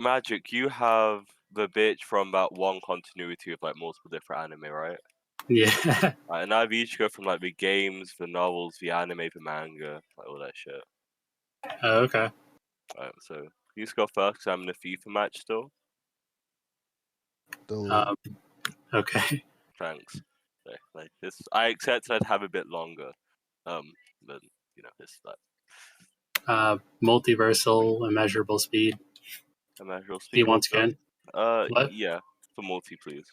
Magic, you have the bitch from that one continuity of like multiple different anime, right? Yeah. And I have Ichigo from like the games, the novels, the anime, the manga, like all that shit. Oh, okay. So you just go first 'cause I'm in the FIFA match still. Okay. Thanks. Like this, I accept I'd have a bit longer. But this like Multiversal, immeasurable speed. immeasurable speed. He wants Good. can. What? Yeah, for multi, please.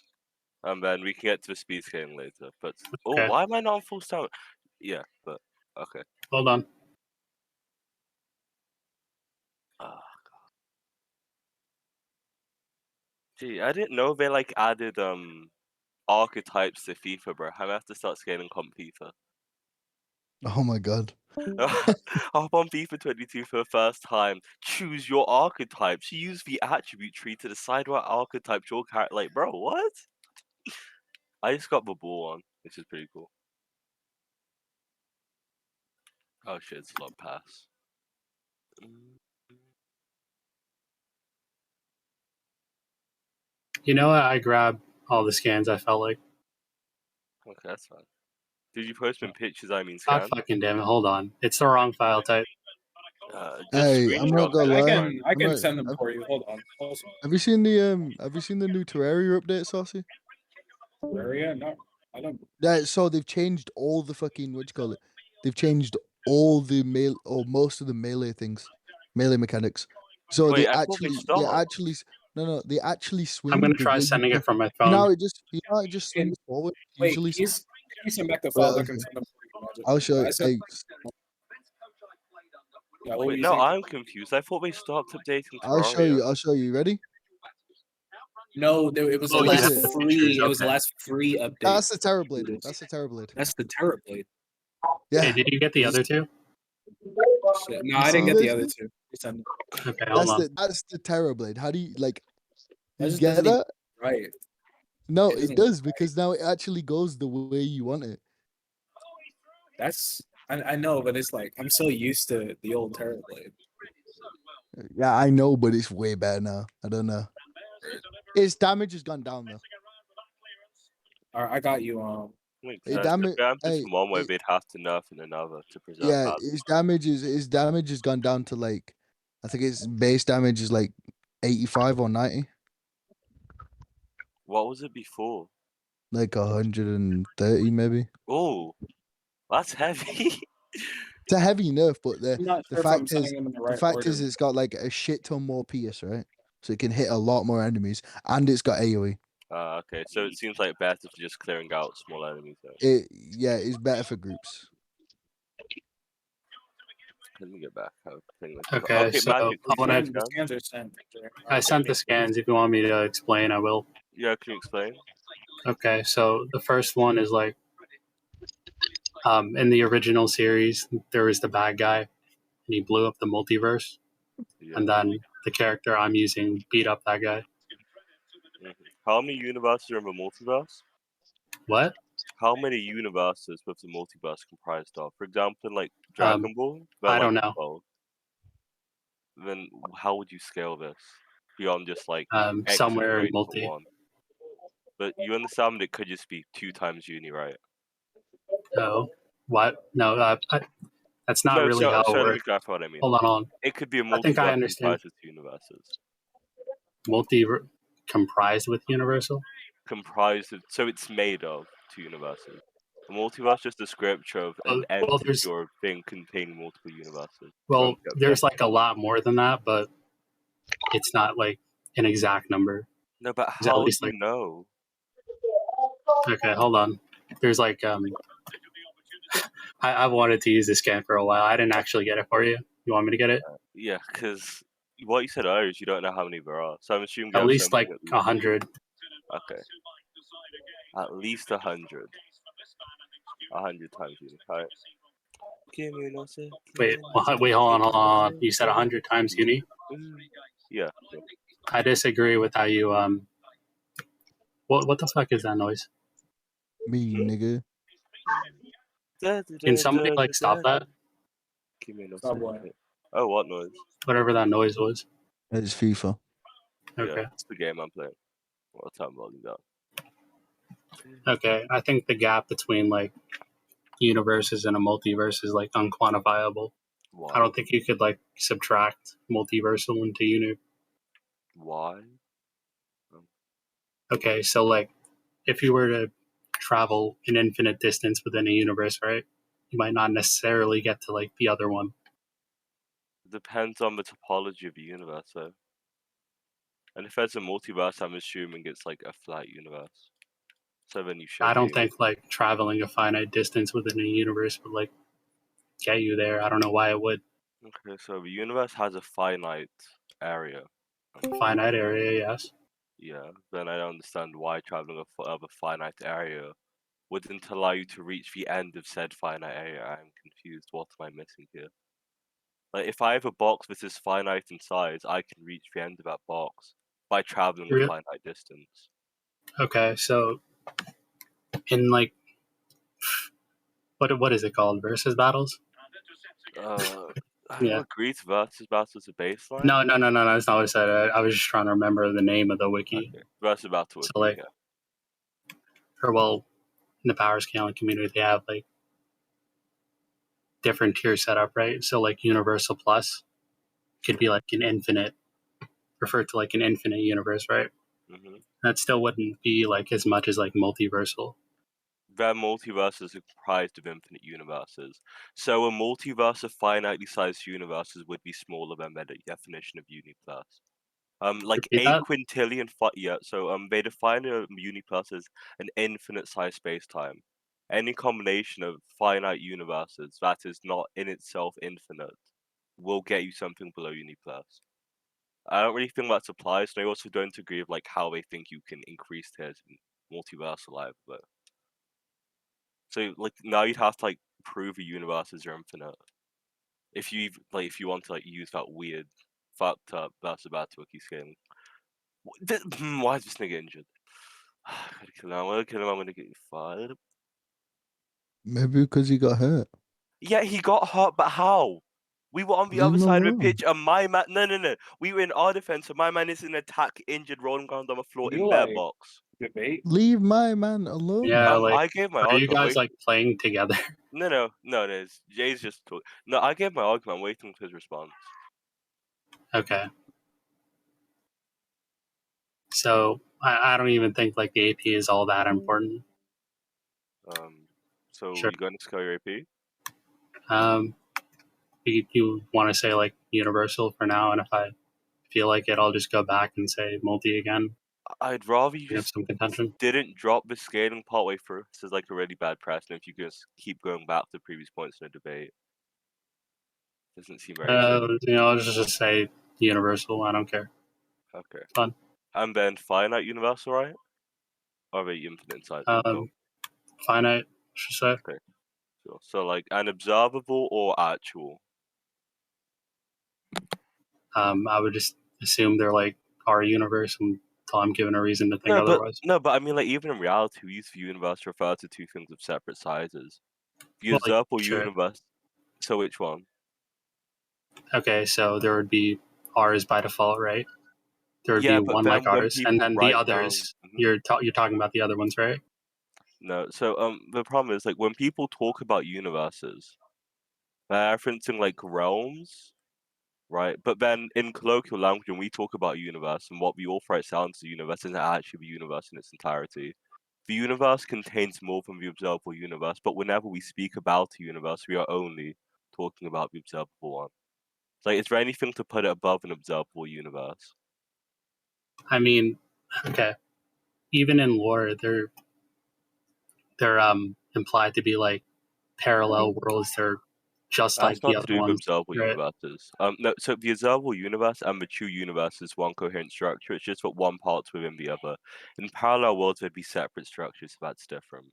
And then we can get to the speed scaling later. But Okay. why am I not on full stamina? Yeah, but okay. Hold on. Gee, I didn't know they like added archetypes to FIFA, bro. I have to start scaling comp FIFA. Oh my god. Hop on FIFA 22 for the first time. Choose your archetypes. Use the attribute tree to decide what archetypes your character. Like, bro, what? I just got the ball on, which is pretty cool. Oh shit, it's a long pass. You know what? I grabbed all the scans. I felt like. Okay, that's fine. Did you post in pictures? I mean, God scan. fucking damn it! Hold on. It's the wrong file type. Hey, I'm not gonna lie. I can send them for you. Hold on. Have you seen the new Terraria update, Saucy? Terraria? No, I don't. Yeah, so they've changed all the fucking They've changed all the most of the melee mechanics. So Wait, they I thought they actually swing. I'm gonna the try way sending it from my You phone. know, it just swings forward. Wait, Usually, can you send back the file? I can send them for you. I'll show you. Hey, wait, no, I'm confused. I thought they stopped updating Terraria. I'll show you. Ready? No, it was the last free. It was the last free update. That's the Terrorblade. That's the Terrorblade. That's the Terrorblade. Yeah. Hey, did you get the other two? Shit. No, I didn't get the other two. Okay, hold on. That's the Terrorblade. How do you like? That You get that? Right. No, it does because now it actually goes the way you want it. I know, but it's like I'm so used to the old Terrorblade. Yeah, I know, but it's way better now. I don't know. Its damage has gone down though. Alright, I got you. One way they'd have to nerf in another to preserve. Yeah, its damage has gone down to like, I think its base damage is like 85 or 90. What was it before? Like 130 maybe. Oh, that's heavy. It's a heavy nerf, but the fact is it's got like a shit ton more PS, right? So it can hit a lot more enemies, and it's got AoE. Okay, so it seems like better for just clearing out small enemies. Though. It's better for groups. Let me get back. Okay, so I sent the scans. If you want me to explain, I will. Yeah, can you explain? Okay, so the first one is like, in the original series, there was the bad guy, and he blew up the multiverse, and then the character I'm using beat up that guy. How many universes are in the multiverse? What? How many universes was the multiverse comprised of? For example, like Dragon Ball? I don't know. 12. Then how would you scale this? Beyond just like somewhere in multi. One. But you understand it could just be 2 times uni, right? No. What? No, that's not really how it works. What I mean. Hold on. It could be a multiverse I think I understand. comprised of 2 universes. Comprised with universal? Comprised of, so it's made of 2 universes. A multiverse is just a scripture of an entity or thing containing multiple universes. Well, there's like a lot more than that, but it's not like an exact number. No, but how do you know? Okay, hold on. There's like I've wanted to use this scan for a while. I didn't actually get it for you. You want me to get it? Yeah, because what you said earlier is you don't know how many there are. So I'm assuming at least like 100. Okay. At least 100. 100 times uni. Alright. Wait, hold on. You said 100 times uni? Yeah. I disagree with how you What the fuck is that noise? Me, nigga. Can somebody like stop that? Oh, what noise? Whatever that noise was. It's FIFA. Okay. It's the game I'm playing. Well, time volume down. Okay, I think the gap between like universes and a multiverse is like unquantifiable. Why? I don't think you could like subtract multiversal into uni. Why? Okay, so like if you were to travel an infinite distance within a universe, right? You might not necessarily get to like the other one. It depends on the topology of the universe, though. And if there's a multiverse, I'm assuming it's like a flat universe. So then you should. I don't think like traveling a finite distance within a universe would like get you there. I don't know why it would. Okay, so the universe has a finite area. Finite area, yes. Yeah, then I don't understand why traveling of a finite area wouldn't allow you to reach the end of said finite area. I'm confused. What am I missing here? Like, if I have a box that is finite in size, I can reach the end of that box by traveling a finite distance. Okay, so in like what is it called? Versus battles? I don't agree to versus battles as a baseline. No, that's not what I said. I was just trying to remember the name of the wiki. Okay, versus battle. So like, or well, in the power scaling community, they have like different tier setup, right? So like universal plus could be like an infinite, referred to like an infinite universe, right? Mm-hmm. That still wouldn't be like as much as like multiversal. Their multiverses are comprised of infinite universes. So a multiverse of finitely sized universes would be smaller than their definition of uni plus. Like Repeat a that? quintillion so they define a uni plus as an infinite size space-time. Any combination of finite universes that is not in itself infinite will get you something below uni plus. I don't really think that applies, and I also don't agree with like how they think you can increase tiers in multiversal life, but so like now you'd have to like prove a universes are infinite. If you want to like use that weird fucked up versus bad wiki scaling. Why is this nigga injured? I gotta kill him. I'm gonna kill him. I'm gonna get fired. Maybe because he got hurt. Yeah, he got hurt, but how? We were on the Leave other him side of the alone. pitch, and my man. No. We were in our defense, and my man is in attack, injured, rolling around on the floor in their box. Debate? Leave my man alone. Yeah, like I gave my are argument. you guys like playing together? No. Jay's just talking. No, I gave my argument. I'm waiting for his response. Okay. So I don't even think like the AP is all that important. So Sure. you going to scale your AP? You want to say like universal for now, and if I feel like it, I'll just go back and say multi again. I'd rather you have just some contention. didn't drop the scaling partway through. This is like a really bad precedent if you just keep going back to previous points in a debate. Doesn't seem very safe. I'll just say universal. I don't care. Okay. Fun. And then finite universal, right? Or the infinite size? Finite, should say. Okay. Sure. So like an observable or actual? I would just assume they're like our universe until I'm given a reason to think otherwise. But I mean, like even in reality, we use the universe to refer to two things of separate sizes. The observable universe. So which one? Okay, so there would be ours by default, right? There would be one like ours, and then the others. You're talking about the other ones, right? No. So the problem is like when people talk about universes, they're referencing like realms, right? But then in colloquial language, when we talk about universe and what we all write down as the universe isn't actually the universe in its entirety. The universe contains more than the observable universe, but whenever we speak about a universe, we are only talking about the observable one. Like, is there anything to put it above an observable universe? I mean, okay. Even in lore, they're implied to be like parallel worlds. They're just like the other ones. Observable universes. No, so the observable universe and the true universe is one coherent structure. It's just that one part's within the other. In parallel worlds, there'd be separate structures, so that's different.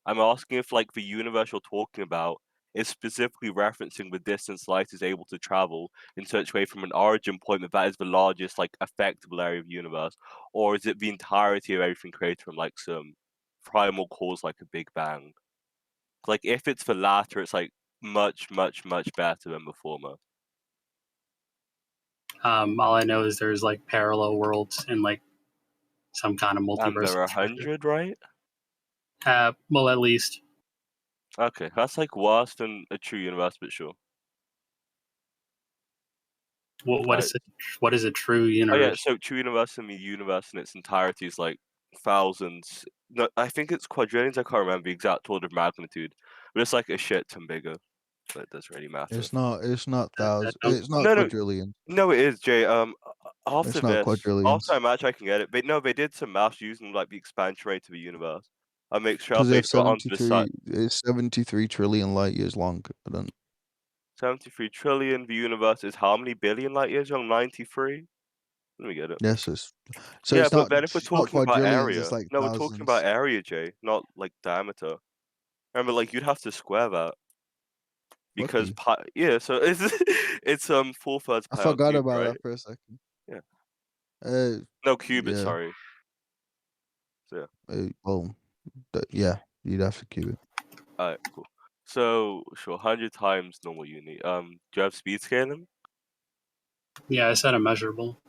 I'm asking if, like, the universe you're talking about is specifically referencing the distance light is able to travel in such a way from an origin point that is the largest, like, affectable area of the universe, or is it the entirety of everything created from, like, some primal cause, like a Big Bang? Like, if it's the latter, it's, like, much better than the former. All I know is there's like parallel worlds and like some kind of multiverse. And there are 100, right? Well, at least. Okay, that's like worse than a true universe, but sure. What is a true universe? Oh yeah, so true universe and the universe in its entirety is like thousands. No, I think it's quadrillions. I can't remember the exact order of magnitude, but it's like a shit ton bigger. But it doesn't really matter. It's not thousands. It's not No, quadrillions. no, it is, Jay. After It's not this, quadrillions. after I match, I can get it. But no, they did some math using like the expansion rate of the universe. I make sure Because they they have got onto the side. 73. It's 73 trillion light years long. I don't. 73 trillion. The universe is how many billion light years long? 93. Let me get it. Yes, so Yeah, it's but not. then if we're It's not talking about quadrillions. area, It's like no, we're talking about thousands. area, Jay, not like diameter. Remember, like you'd have to square that because pi. Yeah, so it's 4/3 I pi r forgot cubed, about right? that for a second. Yeah. No, cubit. Yeah. Sorry. So Well, yeah, you'd have to cube it. alright, cool. So sure, 100 times normal unit. Do you have speed scaling? Yeah, I said immeasurable.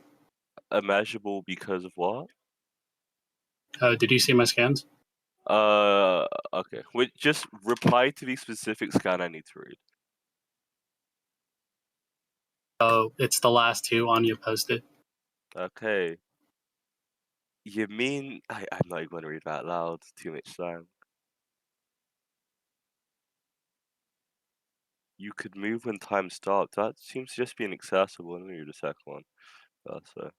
Immeasurable because of what? Did you see my scans? Okay. Wait, just reply to the specific scan I need to read. Oh, it's the last two on you posted. Okay. You mean I'm not even gonna read that loud. Too much slang. You could move when time stopped. That seems to just be inaccessible. Let me read the second one. So.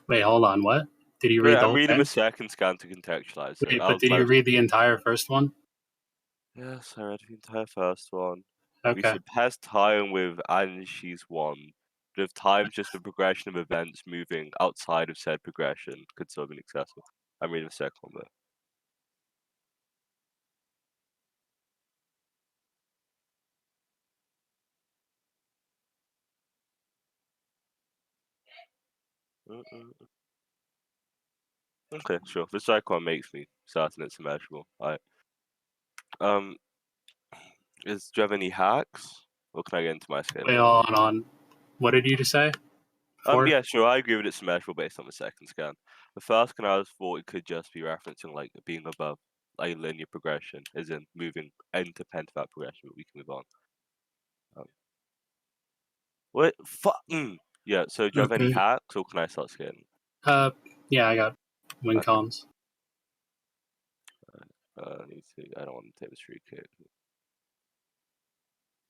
Wait, hold on. What? Did you Wait, read the I'm whole reading thing? the second scan to contextualize. So Wait, but did you read the entire first one? Yes, I read the entire first one. We Okay. surpass time with and she's one. But if time's just a progression of events moving outside of said progression, could still be inaccessible. I'm reading the second one though. Okay, sure. The second one makes me certain it's immeasurable. Alright. Do you have any hacks? Or can I get into my scaling? Wait, hold on. What did you just say? Yeah, sure. I agree with it's immeasurable based on the second scan. The first scan I was thought it could just be referencing like being above like linear progression, as in moving independent of that progression, but we can move on. What? Yeah. So do you have any hacks, or can I start scaling? Yeah, I got win cons. I need to. I don't want to take the street kick.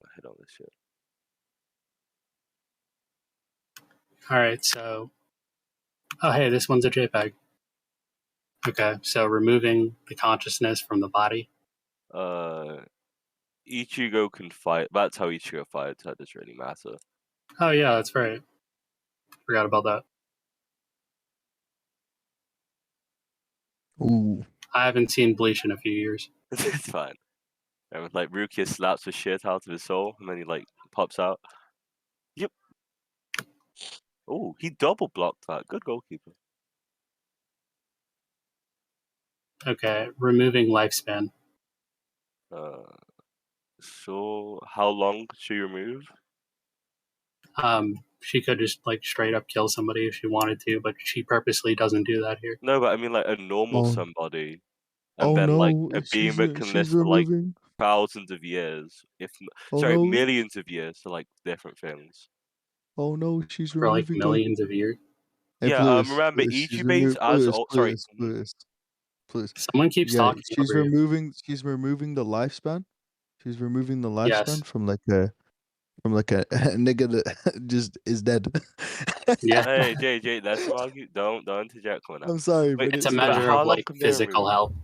I hit on this shit. All right, so. Oh, hey, this one's a JPEG. Okay, so removing the consciousness from the body. Ichigo can fight. That's how Ichigo fights. That doesn't really matter. Oh yeah, that's right. Forgot about that. Ooh. I haven't seen Bleach in a few years. It's fine. And like Rukia slaps the shit out of his soul, and then he like pops out. Yep. Oh, he double blocked that. Good goalkeeper. Okay, removing lifespan. So how long could she remove? She could just like straight up kill somebody if she wanted to, but she purposely doesn't do that here. No, but I mean like a normal somebody, and then no, like a being that can live for like thousands of years, if millions of years, to like different things. Oh no, she's for like removing millions of years. Hey, yeah, Plutus, remember Plutus, Ichi base as Plutus. Someone keeps talking. She's removing. She's removing the lifespan. She's removing the lifespan from like a nigga that just is dead. Yeah. Hey, JJ, that's argue. Don't interject, Connor. I'm sorry, wait, but it's a measure of like physical health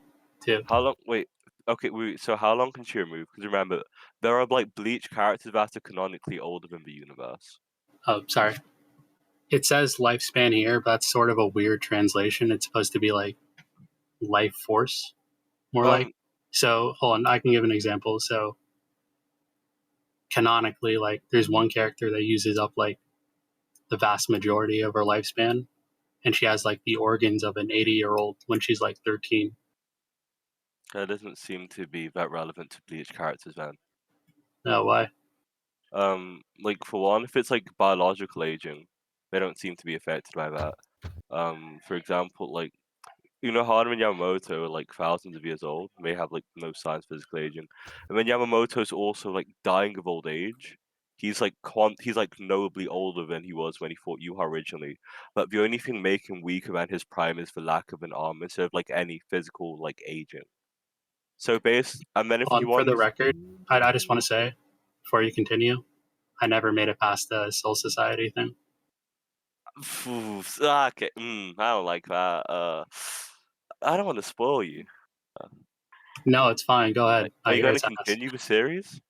too. How long? Wait. Okay, so how long can she remove? Because remember, there are like Bleach characters that are canonically older than the universe. Oh, sorry. It says lifespan here, but that's sort of a weird translation. It's supposed to be like life force, more like. So hold on, I can give an example. So canonically, like there's one character that uses up like the vast majority of her lifespan, and she has like the organs of an 80-year-old when she's like 13. That doesn't seem to be that relevant to Bleach characters, then. No, why? Like for one, if it's like biological aging, they don't seem to be affected by that. For example, like Haruo and Yamamoto are like thousands of years old. They have like no signs of physical aging, and then Yamamoto's also like dying of old age. He's like nobly older than he was when he fought Yuha originally. But the only thing making him weaker than his prime is the lack of an arm instead of like any physical like aging. So and then if you For want, the record, I just want to say, before you continue, I never made it past the Soul Society thing. Okay, I don't like that. I don't want to spoil you. No, it's fine. Go ahead. Are you going to continue the series?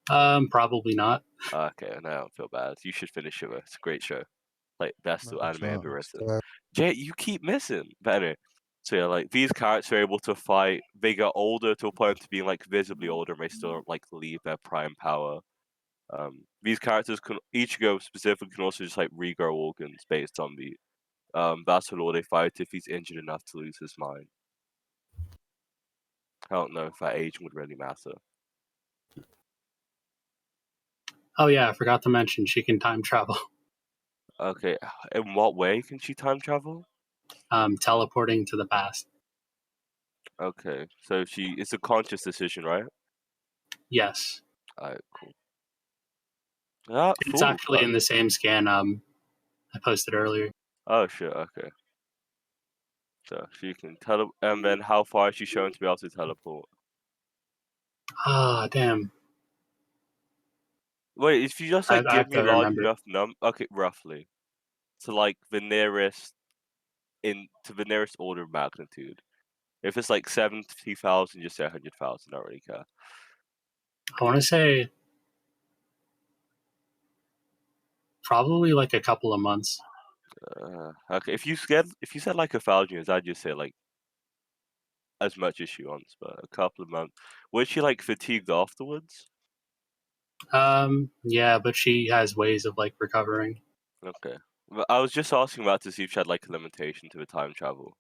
Probably not. Okay, no, I don't feel bad. You should finish it. It's a great show. Like best anime ever written. Jay, you keep missing. But anyway, so yeah, like these characters are able to fight. They get older to a point to being like visibly older, and they still like leave their prime power. These characters Ichigo specifically can also just like regrow organs based on the Battle Lord they fight if he's injured enough to lose his mind. I don't know if that aging would really matter. Oh yeah, I forgot to mention she can time travel. Okay, in what way can she time travel? Teleporting to the past. Okay, so it's a conscious decision, right? Yes. Alright, cool. It's actually in the same scan I posted earlier. Oh shit, okay. So she can and then how far is she shown to be able to teleport? Ah, damn. Wait, if you just like give me a large remember. enough okay, roughly. To like the nearest order of magnitude. If it's like 70,000, just say 100,000, I don't really care. I want to say probably like a couple of months. Okay, if you said like 1,000 years, I'd just say like as much as she wants, but a couple of months. Was she like fatigued afterwards? Yeah, but she has ways of like recovering. Okay. But I was just asking about to see if she had like a limitation to the time travel.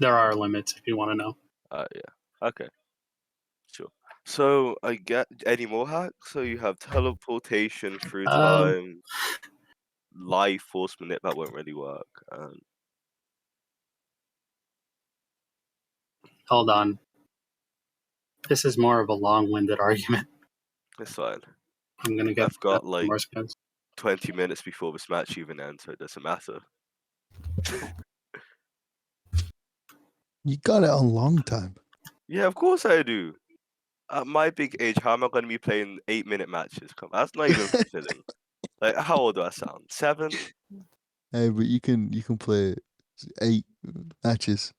There are limits if you want to know. Yeah. Okay. Sure. So I get any more hacks? So you have teleportation through time, life force manip that won't really work. Hold on. This is more of a long-winded argument. It's fine. I'm gonna get. I've got like more scans. 20 minutes before this match even ends, so it doesn't matter. You got it on long time. Yeah, of course I do. At my big age, how am I going to be playing 8-minute matches? Come, that's not even fitting. Like, how old do I sound? 7? Hey, but you can play 8 matches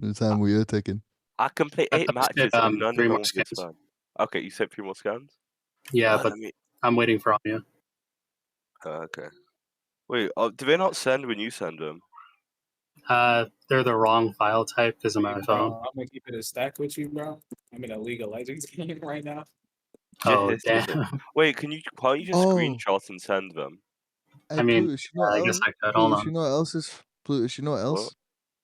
at the time we are taking. I can play 8 matches and none of 3 them more will be scans. fun. Okay, you said 3 more scans? Yeah, but I'm waiting for you. Okay. Wait, do they not send when you send them? They're the wrong file type because of my phone. I'm gonna keep it a stack with you, bro. I'm in a League of Legends game right now. Oh damn! Wait, can't you just screenshot and send them? Hey, I mean, Plutus, you know I guess I could. Hold on. You know what else is Plutus? You know what else?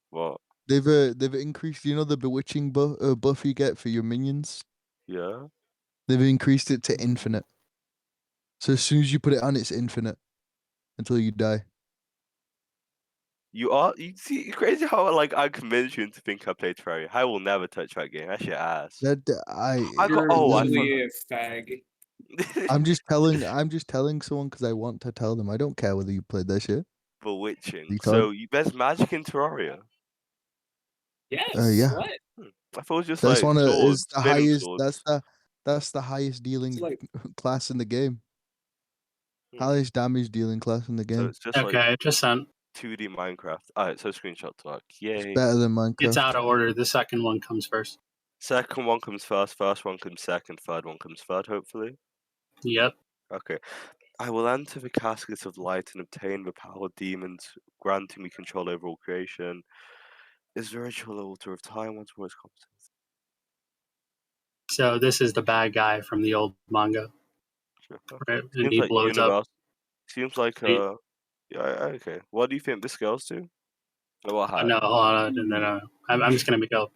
What? They've increased. You know the bewitching buff you get for your minions. Yeah. They've increased it to infinite. So as soon as you put it on, it's infinite until you die. You see, crazy how like I convinced you to think I played Terraria. I will never touch that game. That's your ass. Literally a fag. I'm just telling someone because I want to tell them. I don't care whether you played that shit. Bewitching. So there's magic in Terraria. Yes. Yeah. What? I thought it was just That's like swords, is the highest. Swords. That's the highest dealing class in the game. Highest damage dealing class in the game. So it's just okay, like just sent 2D Minecraft. Alright, so screenshot talk. Yay. It's better than Minecraft. It's out of order. The second one comes first. Second one comes first one comes second, third one comes third, hopefully. Yep. Okay. I will enter the caskets of light and obtain the power of demons, granting me control over all creation. Is the ritual altar of time once more is competent? So this is the bad guy from the old manga. Sure. Right? And Seems he like blows up. Seems like yeah, okay. What do you think this goes to? Or what No, hold on. No. I'm just gonna make up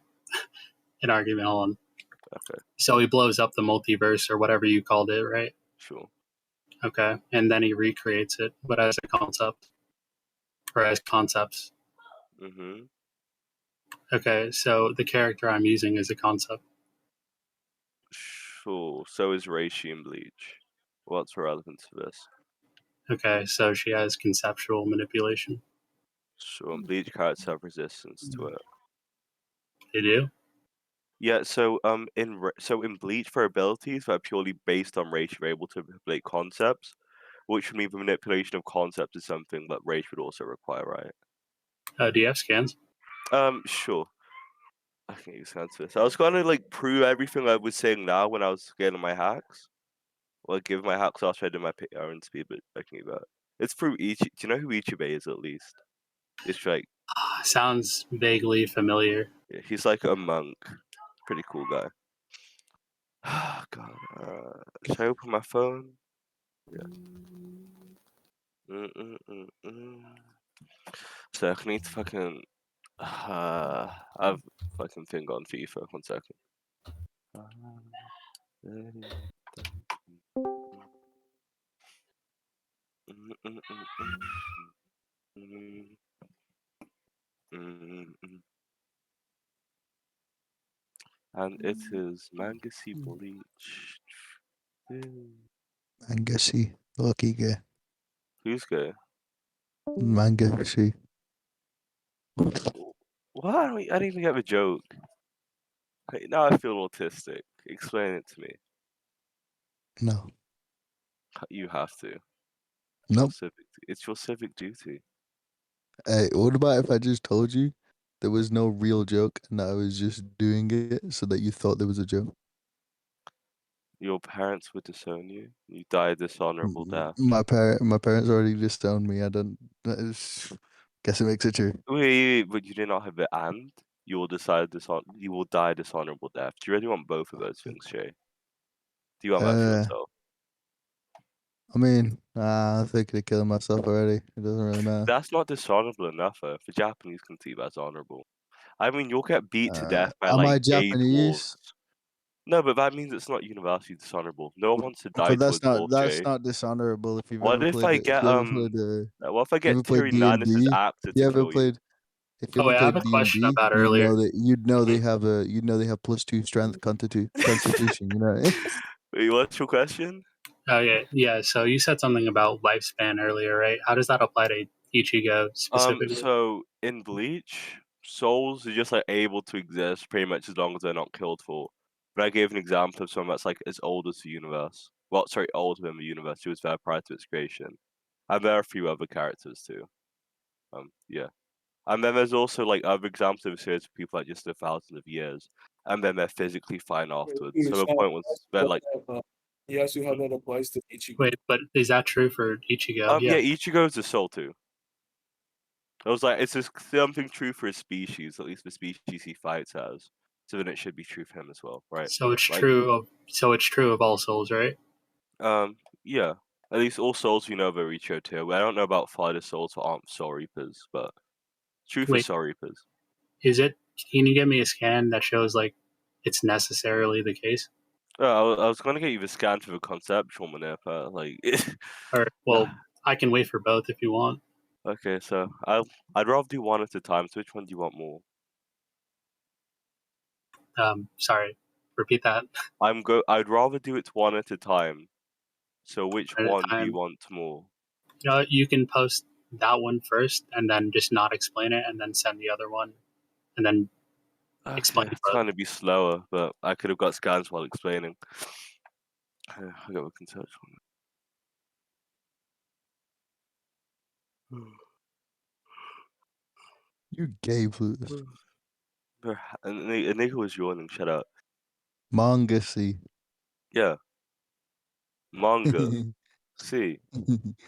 an argument. Hold on. Okay. So he blows up the multiverse or whatever you called it, right? Sure. Okay. And then he recreates it, but as a concept. Or as concepts. Mm-hmm. Okay, so the character I'm using is a concept. Sure. So is Reishi in Bleach. What's relevant to this? Okay, so she has conceptual manipulation. Sure. And Bleach characters have resistance to it. They do? Yeah. So in Bleach, for abilities that are purely based on Reishi, you're able to manipulate concepts, which would mean the manipulation of concepts is something that Reishi would also require, right? Do you have scans? Sure. I can use hands for this. I was gonna like prove everything I was saying now when I was getting my hacks. Well, give my hacks after I did my own speed, but I can give that. It's through Do you know who Ichigo is at least? It's like Sounds vaguely familiar. yeah, he's like a monk. Pretty cool guy. God, should I open my phone? Yeah. So I need to fucking. I've fucking thing on FIFA. 1 second. And it is Mangacy Bleach. Mangacy. Lucky guy. Who's gay? Mangacy. What? I don't even get the joke. Now I feel autistic. Explain it to me. No. You have to. Nope. It's your civic duty. Hey, what about if I just told you there was no real joke and I was just doing it so that you thought there was a joke? Your parents would disown you. You die a dishonorable death. My parents already disowned me. I don't. Guess it makes it true. Wait, but you did not have the and. You will You will die a dishonorable death. Do you really want both of those things, Shay? Do you want that for yourself? I mean, I'm thinking of killing myself already. It doesn't really matter. That's not dishonorable enough. The Japanese can see that's honorable. I mean, you'll get beat to death by Am I like gay Japanese? dwarves. No, but that means it's not universally dishonorable. No one wants to die But to a dwarf, that's Jay. not dishonorable. If you've What ever if played I it, if get you ever played what if I if you get ever played Tyrion D and Lannister's D, actor if you to ever kill you? played if you Oh, ever wait, I have played a D and question D, about you'd earlier. know that they have they have +2 strength constitution. You know. Wait, what's your question? Oh, yeah. So you said something about lifespan earlier, right? How does that apply to Ichigo specifically? So in Bleach, souls are just like able to exist pretty much as long as they're not killed for. But I gave an example of someone that's like as old as the universe. Well, sorry, older than the universe, who was there prior to its creation. And there are a few other characters too. Yeah. And then there's also like other examples of series of people like just a thousands of years, and then they're physically fine afterwards. So the point was they're like, he asked you how that applies to Ichigo. Wait, but is that true for Ichigo? yeah, Ichigo's a soul too. I was like, it's just something true for his species, at least the species he fights as. So then it should be true for him as well, right? So it's Like, true of all souls, right? yeah. At least all souls we know of are Ichigo too. I don't know about fighter souls that aren't Soul Reapers, but true for Wait, Soul Reapers. is it? Can you give me a scan that shows like it's necessarily the case? I was gonna get you the scan for the conceptual manip, like. Or well, I can wait for both if you want. Okay, so I'd rather do one at a time. So which one do you want more? Sorry, repeat that. I'd rather do it one at a time. So which At a one do you time. want more? You can post that one first, and then just not explain it, and then send the other one, and then explain Okay, it's both. gonna be slower, but I could have got scans while explaining. I got a conceptual. You gay Plutus. And a nigga was yawning. Shut up. Manga see. Yeah, manga. See,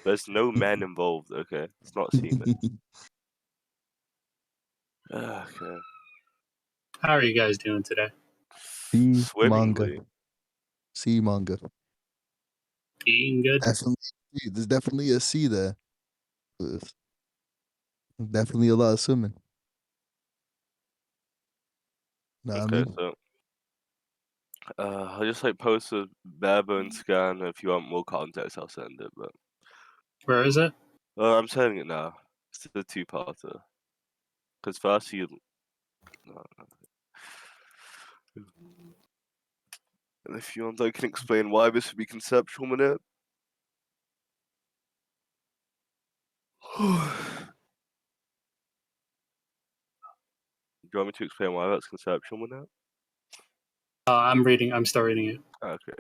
there's no men involved. Okay, it's not semen. Okay. How are you guys doing today? See manga. Swimmingly. See manga. Being good. There's definitely a C there. Plutus. Definitely a lot of swimming. Know what I Okay, mean? so I'll just like post a barebone scan. If you want more context, I'll send it. But Where is it? I'm sending it now. It's the two-parter. Because first you. No. And if you want, I can explain why this would be conceptual manip. Do you want me to explain why that's conceptual manip? I'm still reading it. Okay.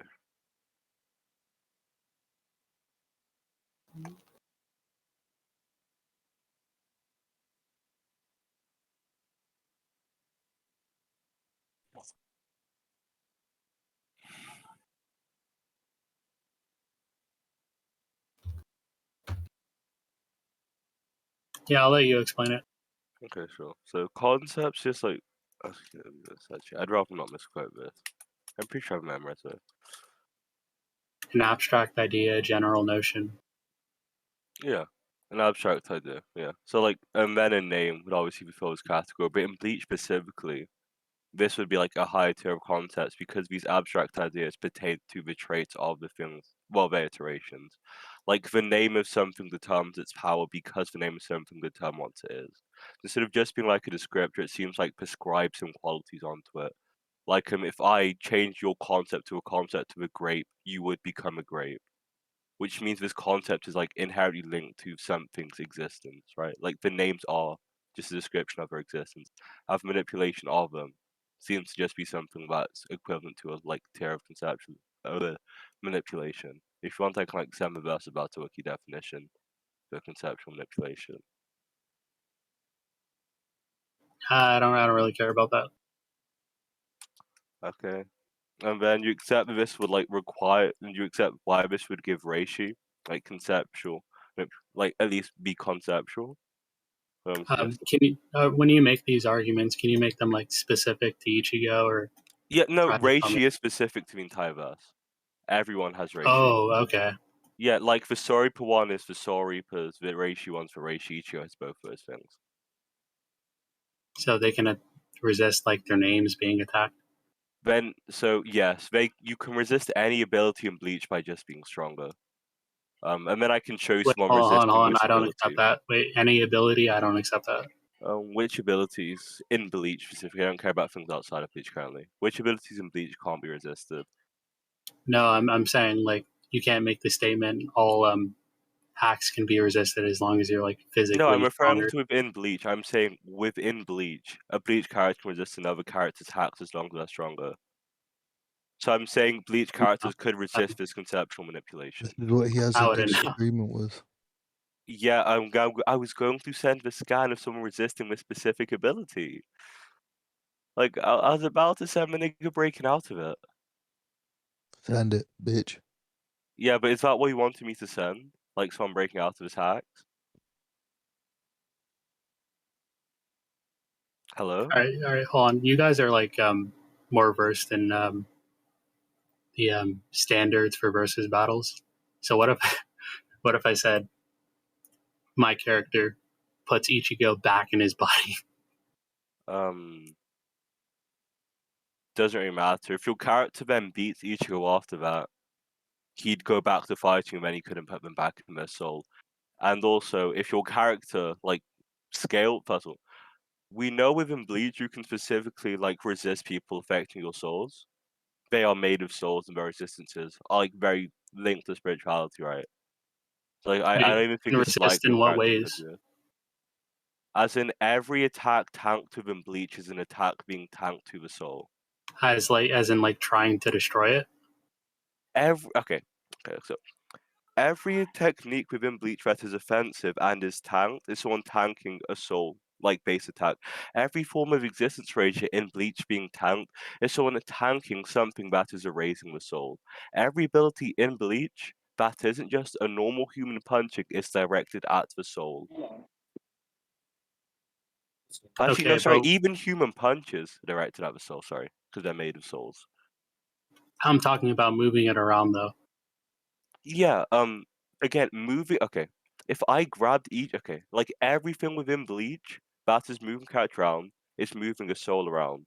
Yeah, I'll let you explain it. Okay, sure. So concepts, just like actually, I'd rather not misquote this. I'm pretty sure I've memorized it. An abstract idea, general notion. Yeah, an abstract idea. Yeah. So like a meta name would obviously be filled as category, but in Bleach specifically, this would be like a higher tier of concepts because these abstract ideas pertain to the traits of the things, well, their iterations. Like the name of something determines its power because the name of something determines what it is. Instead of just being like a descriptor, it seems like prescribes some qualities onto it. Like if I change your concept to a concept of a grape, you would become a grape. Which means this concept is like inherently linked to something's existence, right? Like the names are just a description of their existence. Have manipulation of them seems to just be something that's equivalent to a like tier of conceptual manipulation. If you want, I can like send a verse about the wiki definition for conceptual manipulation. I don't really care about that. Okay. And then you accept that this would like require, and you accept why this would give reishi, like conceptual, like at least be conceptual. Can you, when you make these arguments, can you make them like specific to Ichigo or? Yeah, no, reishi is specific to the entire verse. Everyone has reishi. Oh, okay. Yeah, like the Sorry per one is for Sorry Reapers, the reishi one's for reishi. Ichigo has both those things. So they can resist like their names being attacked? Then, so yes, you can resist any ability in Bleach by just being stronger. And then I can show someone resisting hold on. this I don't ability. accept that. Wait, any ability? I don't accept that. Which abilities in Bleach specifically? I don't care about things outside of Bleach currently. Which abilities in Bleach can't be resisted? No, I'm saying like you can't make the statement all hacks can be resisted as long as you're like physically No, I'm referring stronger. to within Bleach. I'm saying within Bleach, a Bleach character can resist another character's hacks as long as they're stronger. So I'm saying Bleach characters could resist this conceptual manipulation. This is what he has a disagreement with. Yeah, I was going to send the scan of someone resisting this specific ability. Like, I was about to send the nigga breaking out of it. Send it, bitch. Yeah, but is that what you wanted me to send? Like someone breaking out of his hacks? Hello? All right, hold on. You guys are like more versed in the standards for versus battles. So what if what if I said my character puts Ichigo back in his body? Doesn't really matter. If your character then beats Ichigo after that, he'd go back to fighting and then he couldn't put them back in their soul. And also, if your character, like, scaled, first of all, we know within Bleach you can specifically, like, resist people affecting your souls. They are made of souls and their resistances are, like, very linked to spirituality, right? So, like, I don't even think it's like in your what character ways? could do it. As in, every attack tanked within Bleach is an attack being tanked to the soul. As in like trying to destroy it? Okay, so every technique within Bleach that is offensive and is tanked is someone tanking a soul, like base attack. Every form of existence rager in Bleach being tanked is someone tanking something that is erasing the soul. Every ability in Bleach that isn't just a normal human punching is directed at the soul. Actually, no, sorry, even human punches are directed at the soul, sorry, because they're made of souls. I'm talking about moving it around though. Yeah, again, okay. If I grabbed like everything within Bleach that is moving character around is moving a soul around.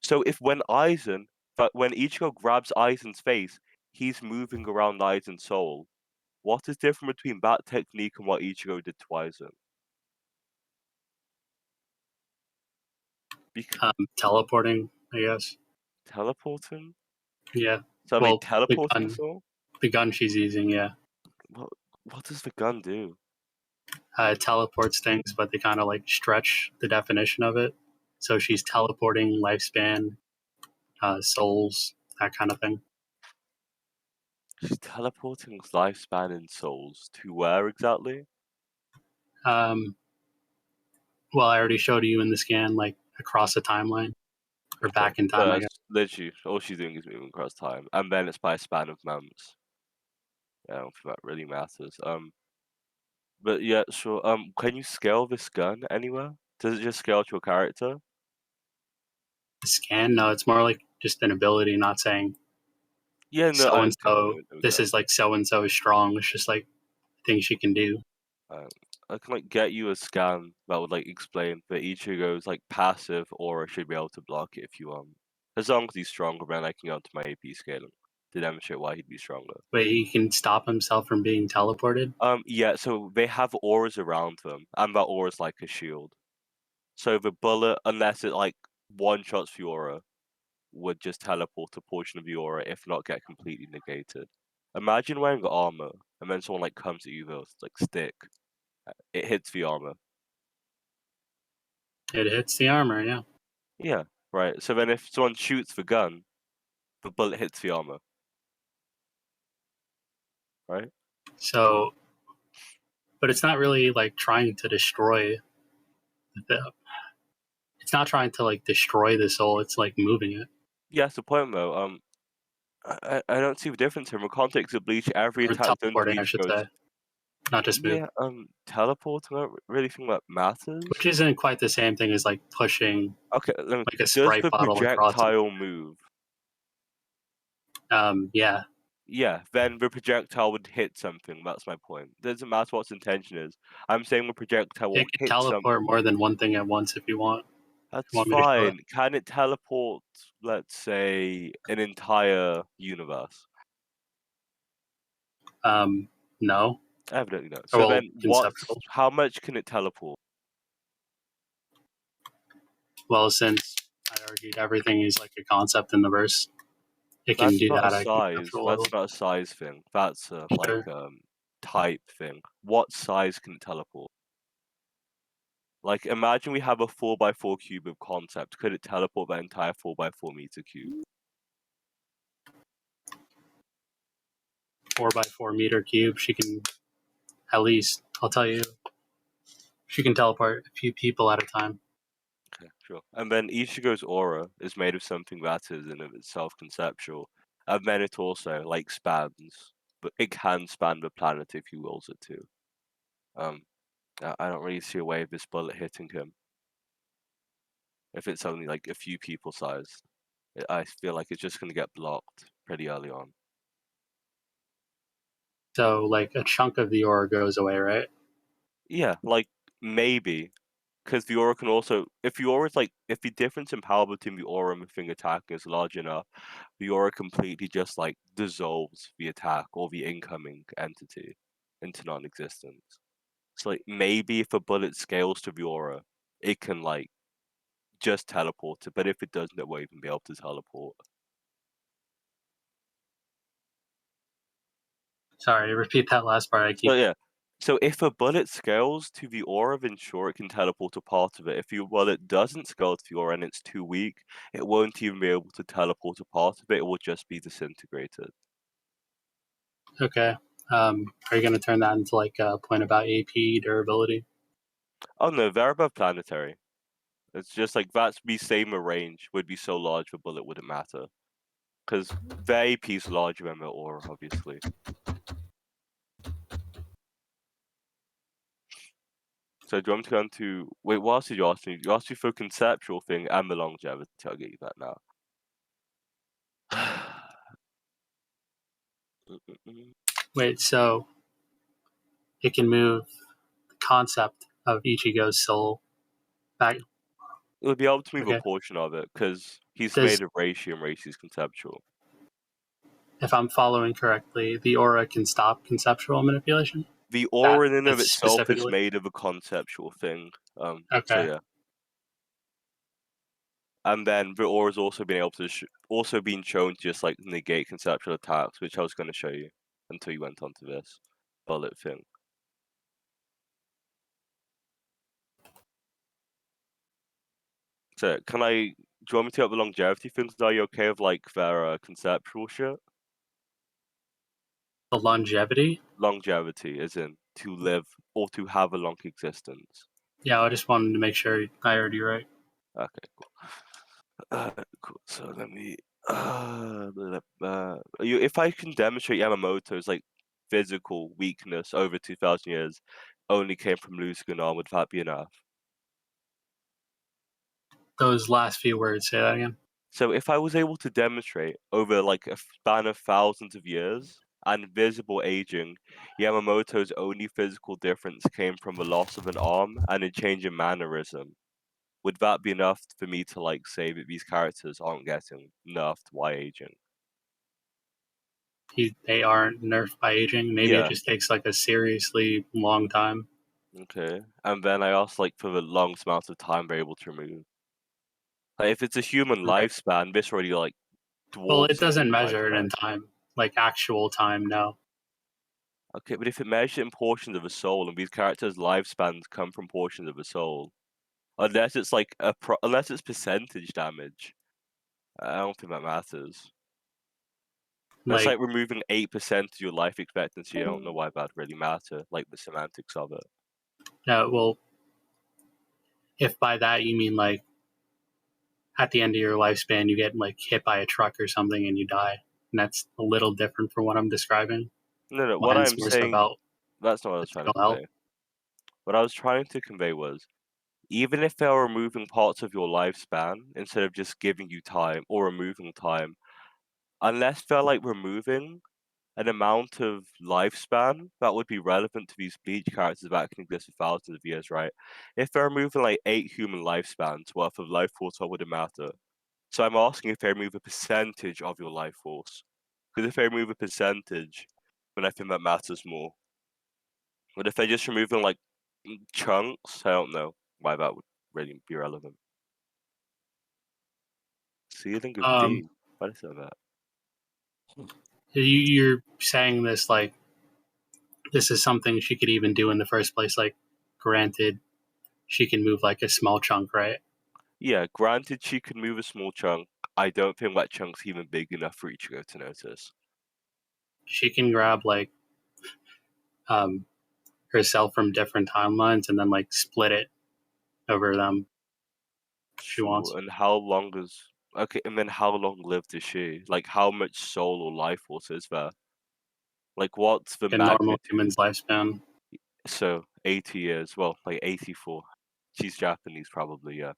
So if when Aizen But when Ichigo grabs Aizen's face, he's moving around Aizen's soul. What is different between that technique and what Ichigo did to Aizen? Teleporting, I guess. Teleporting? Yeah. So Well, teleporting soul? The gun she's using, yeah. What does the gun do? It teleports things, but they kind of like stretch the definition of it. So she's teleporting lifespan, souls, that kind of thing. She's teleporting lifespan and souls to where exactly? Well, I already showed you in the scan, like across the timeline or back in time, I guess. Literally, all she's doing is moving across time, and then it's by a span of months. Yeah, I don't think that really matters. But yeah, sure. Can you scale this gun anywhere? Does it just scale to a character? The scan? No, it's more like just an ability, not saying Yeah, no, so and so. okay. This is like so and so is strong. It's just like things she can do. I can like get you a scan that would like explain that Ichigo's like passive aura should be able to block it if you as long as he's stronger, then I can go to my AP scaling to demonstrate why he'd be stronger. Wait, he can stop himself from being teleported? Yeah, so they have auras around them, and that aura's like a shield. So the bullet, unless it like one shots the aura, would just teleport a portion of the aura, if not get completely negated. Imagine wearing armor, and then someone like comes at you with like stick. It hits the armor. It hits the armor, yeah. Yeah, right. So then if someone shoots the gun, the bullet hits the armor. Right? So, but it's not really like trying to destroy the. It's not trying to like destroy the soul. It's like moving it. Yeah, that's the point though. I don't see the difference here. In the context of Bleach, every Or attack done to teleporting, I each should goes. say. Not just move. Yeah, teleporting. I don't really think that matters. Which isn't quite the same thing as like pushing. Okay, like a does Sprite the bottle across. projectile move? Yeah. Yeah, then the projectile would hit something. That's my point. Doesn't matter what its intention is. I'm saying the projectile will It can hit teleport something. more than one thing at once if you want. That's fine. Can it teleport, let's say, an entire universe? No. Evidently no. So then, conceptual. how much can it teleport? Well, since I argued everything is like a concept in the verse, it can do that at a conceptual level. That's not a size thing. That's a type thing. What size can it teleport? Like, imagine we have a 4x4 cube of concept. Could it teleport that entire 4x4 meter cube? 4x4 meter cube. She can, at least, I'll tell you, she can teleport a few people at a time. Okay, sure. And then Ichigo's aura is made of something that is in of itself conceptual. And then it also, like, spans. But it can span the planet if he wills it to. I don't really see a way of this bullet hitting him. If it's only, like, a few people sized. I feel like it's just going to get blocked pretty early on. So, like, a chunk of the aura goes away, right? Yeah, like, maybe. Because the aura can also, if the aura is like, if the difference in power between the aura and the thing attacking is large enough, the aura completely just like dissolves the attack or the incoming entity into non-existence. So like maybe if a bullet scales to the aura, it can like just teleport it, but if it doesn't, it won't even be able to teleport. Sorry, repeat that last part. So yeah. So if a bullet scales to the aura, then sure, it can teleport a part of it. If the bullet doesn't scale to the aura and it's too weak, it won't even be able to teleport a part of it. It will just be disintegrated. Okay. Are you going to turn that into like a point about AP durability? Oh no, they're above planetary. It's just like that's the same range would be so large the bullet wouldn't matter. Because their AP is larger than their aura, obviously. So do you want me to go into... Wait, what else did you ask me? You asked me for a conceptual thing and the longevity. I'll get you that now. Wait, so it can move the concept of Ichigo's soul back. It would be able to move a portion of it, because He's made of Reishi, and Reishi is conceptual. If I'm following correctly, the aura can stop conceptual manipulation? The aura in and of That's itself is specifically? made of a conceptual thing. So Okay. yeah. And then the aura's also been able to also been shown to just like negate conceptual attacks, which I was going to show you until you went on to this bullet thing. So do you want me to up the longevity things? Are you okay with like their conceptual shit? The longevity? Longevity, as in to live or to have a long existence. Yeah, I just wanted to make sure I heard you right. Okay, cool. Cool. So let me. If I can demonstrate Yamamoto's like physical weakness over 2,000 years only came from losing an arm, would that be enough? Those last few words, say that again. So if I was able to demonstrate over like a span of thousands of years and visible aging, Yamamoto's only physical difference came from the loss of an arm and a change in mannerism, would that be enough for me to like say that these characters aren't getting nerfed by aging? They aren't nerfed by aging. Maybe it just takes like a seriously long time. Okay. And then I asked like for the longest amount of time they're able to remove. Like, if it's a human lifespan, this already like dwarfs. Well, it doesn't measure it in time, like actual time. No. Okay, but if it measures in portions of a soul, and these characters' lifespans come from portions of a soul, unless it's like unless it's percentage damage, I don't think that matters. That's like removing 8% of your life expectancy. I don't know why that really matter. Like the semantics of it. No, well, if by that you mean like at the end of your lifespan you get like hit by a truck or something and you die, and that's a little different from what I'm describing. No, what I'm saying, that's not what I was trying to convey. What I was trying to convey was, even if they're removing parts of your lifespan instead of just giving you time or removing time, unless they're like removing an amount of lifespan that would be relevant to these Bleach characters that can exist for thousands of years, right? If they're removing like 8 human lifespans worth of life force, what would it matter? So I'm asking if they remove a percentage of your life force. Because if they remove a percentage, then I think that matters more. But if they're just removing like chunks, I don't know why that would really be relevant. Ceiling of D. What is that? You're saying this like this is something she could even do in the first place. Like, granted, she can move like a small chunk, right? Yeah, granted she can move a small chunk. I don't think that chunk's even big enough for Ichigo to notice. She can grab like herself from different timelines and then like split it over them. She wants. And how long is and then how long lived is she? Like how much soul or life force is there? Like what's the normal magnitude? human's lifespan? So 80 years. Well, like 84. She's Japanese, probably. Yeah,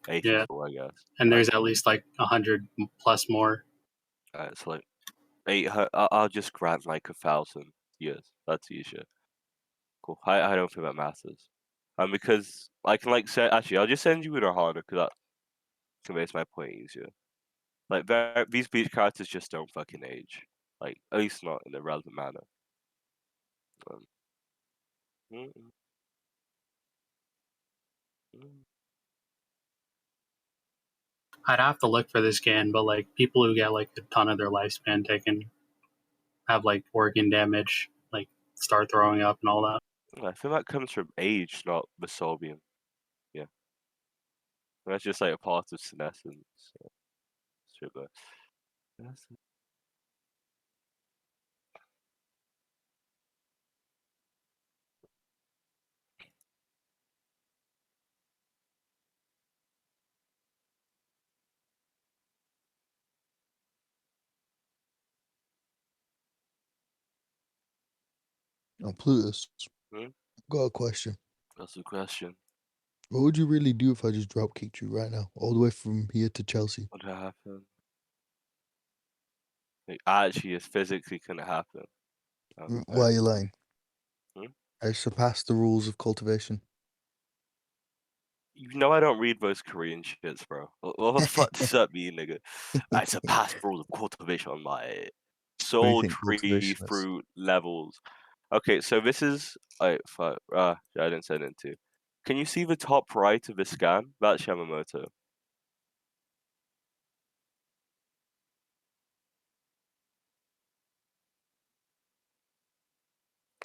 84, I guess. And there's at least like 100 plus more. It's like 800. I'll just grant like 1,000 years. That's easier. Cool. I don't think that matters. Because I can like say actually, I'll just send you with harder because that conveys my point easier. Like these Bleach characters just don't fucking age. Like at least not in a relevant manner. Mm-mm. I'd have to look for this scan, but like people who get like a ton of their lifespan taken have like organ damage, like start throwing up and all that. I think that comes from age, not the Sobium. Yeah. That's just like a part of senescence. Sure, but Plutus. Hmm? Got a question. That's the question. What would you really do if I just drop kicked you right now, all the way from here to Chelsea? What would happen? Like, actually, it physically couldn't happen. Why are you lying? Hmm? I surpassed the rules of cultivation. You know I don't read those Korean shits, bro. What the fuck does that mean, nigga? It's a past rules of cultivation on my What do you soul think tree cultivation is? fruit levels. Okay, so this is fuck. Yeah, I didn't send it to. Can you see the top right of the scan? That's Yamamoto.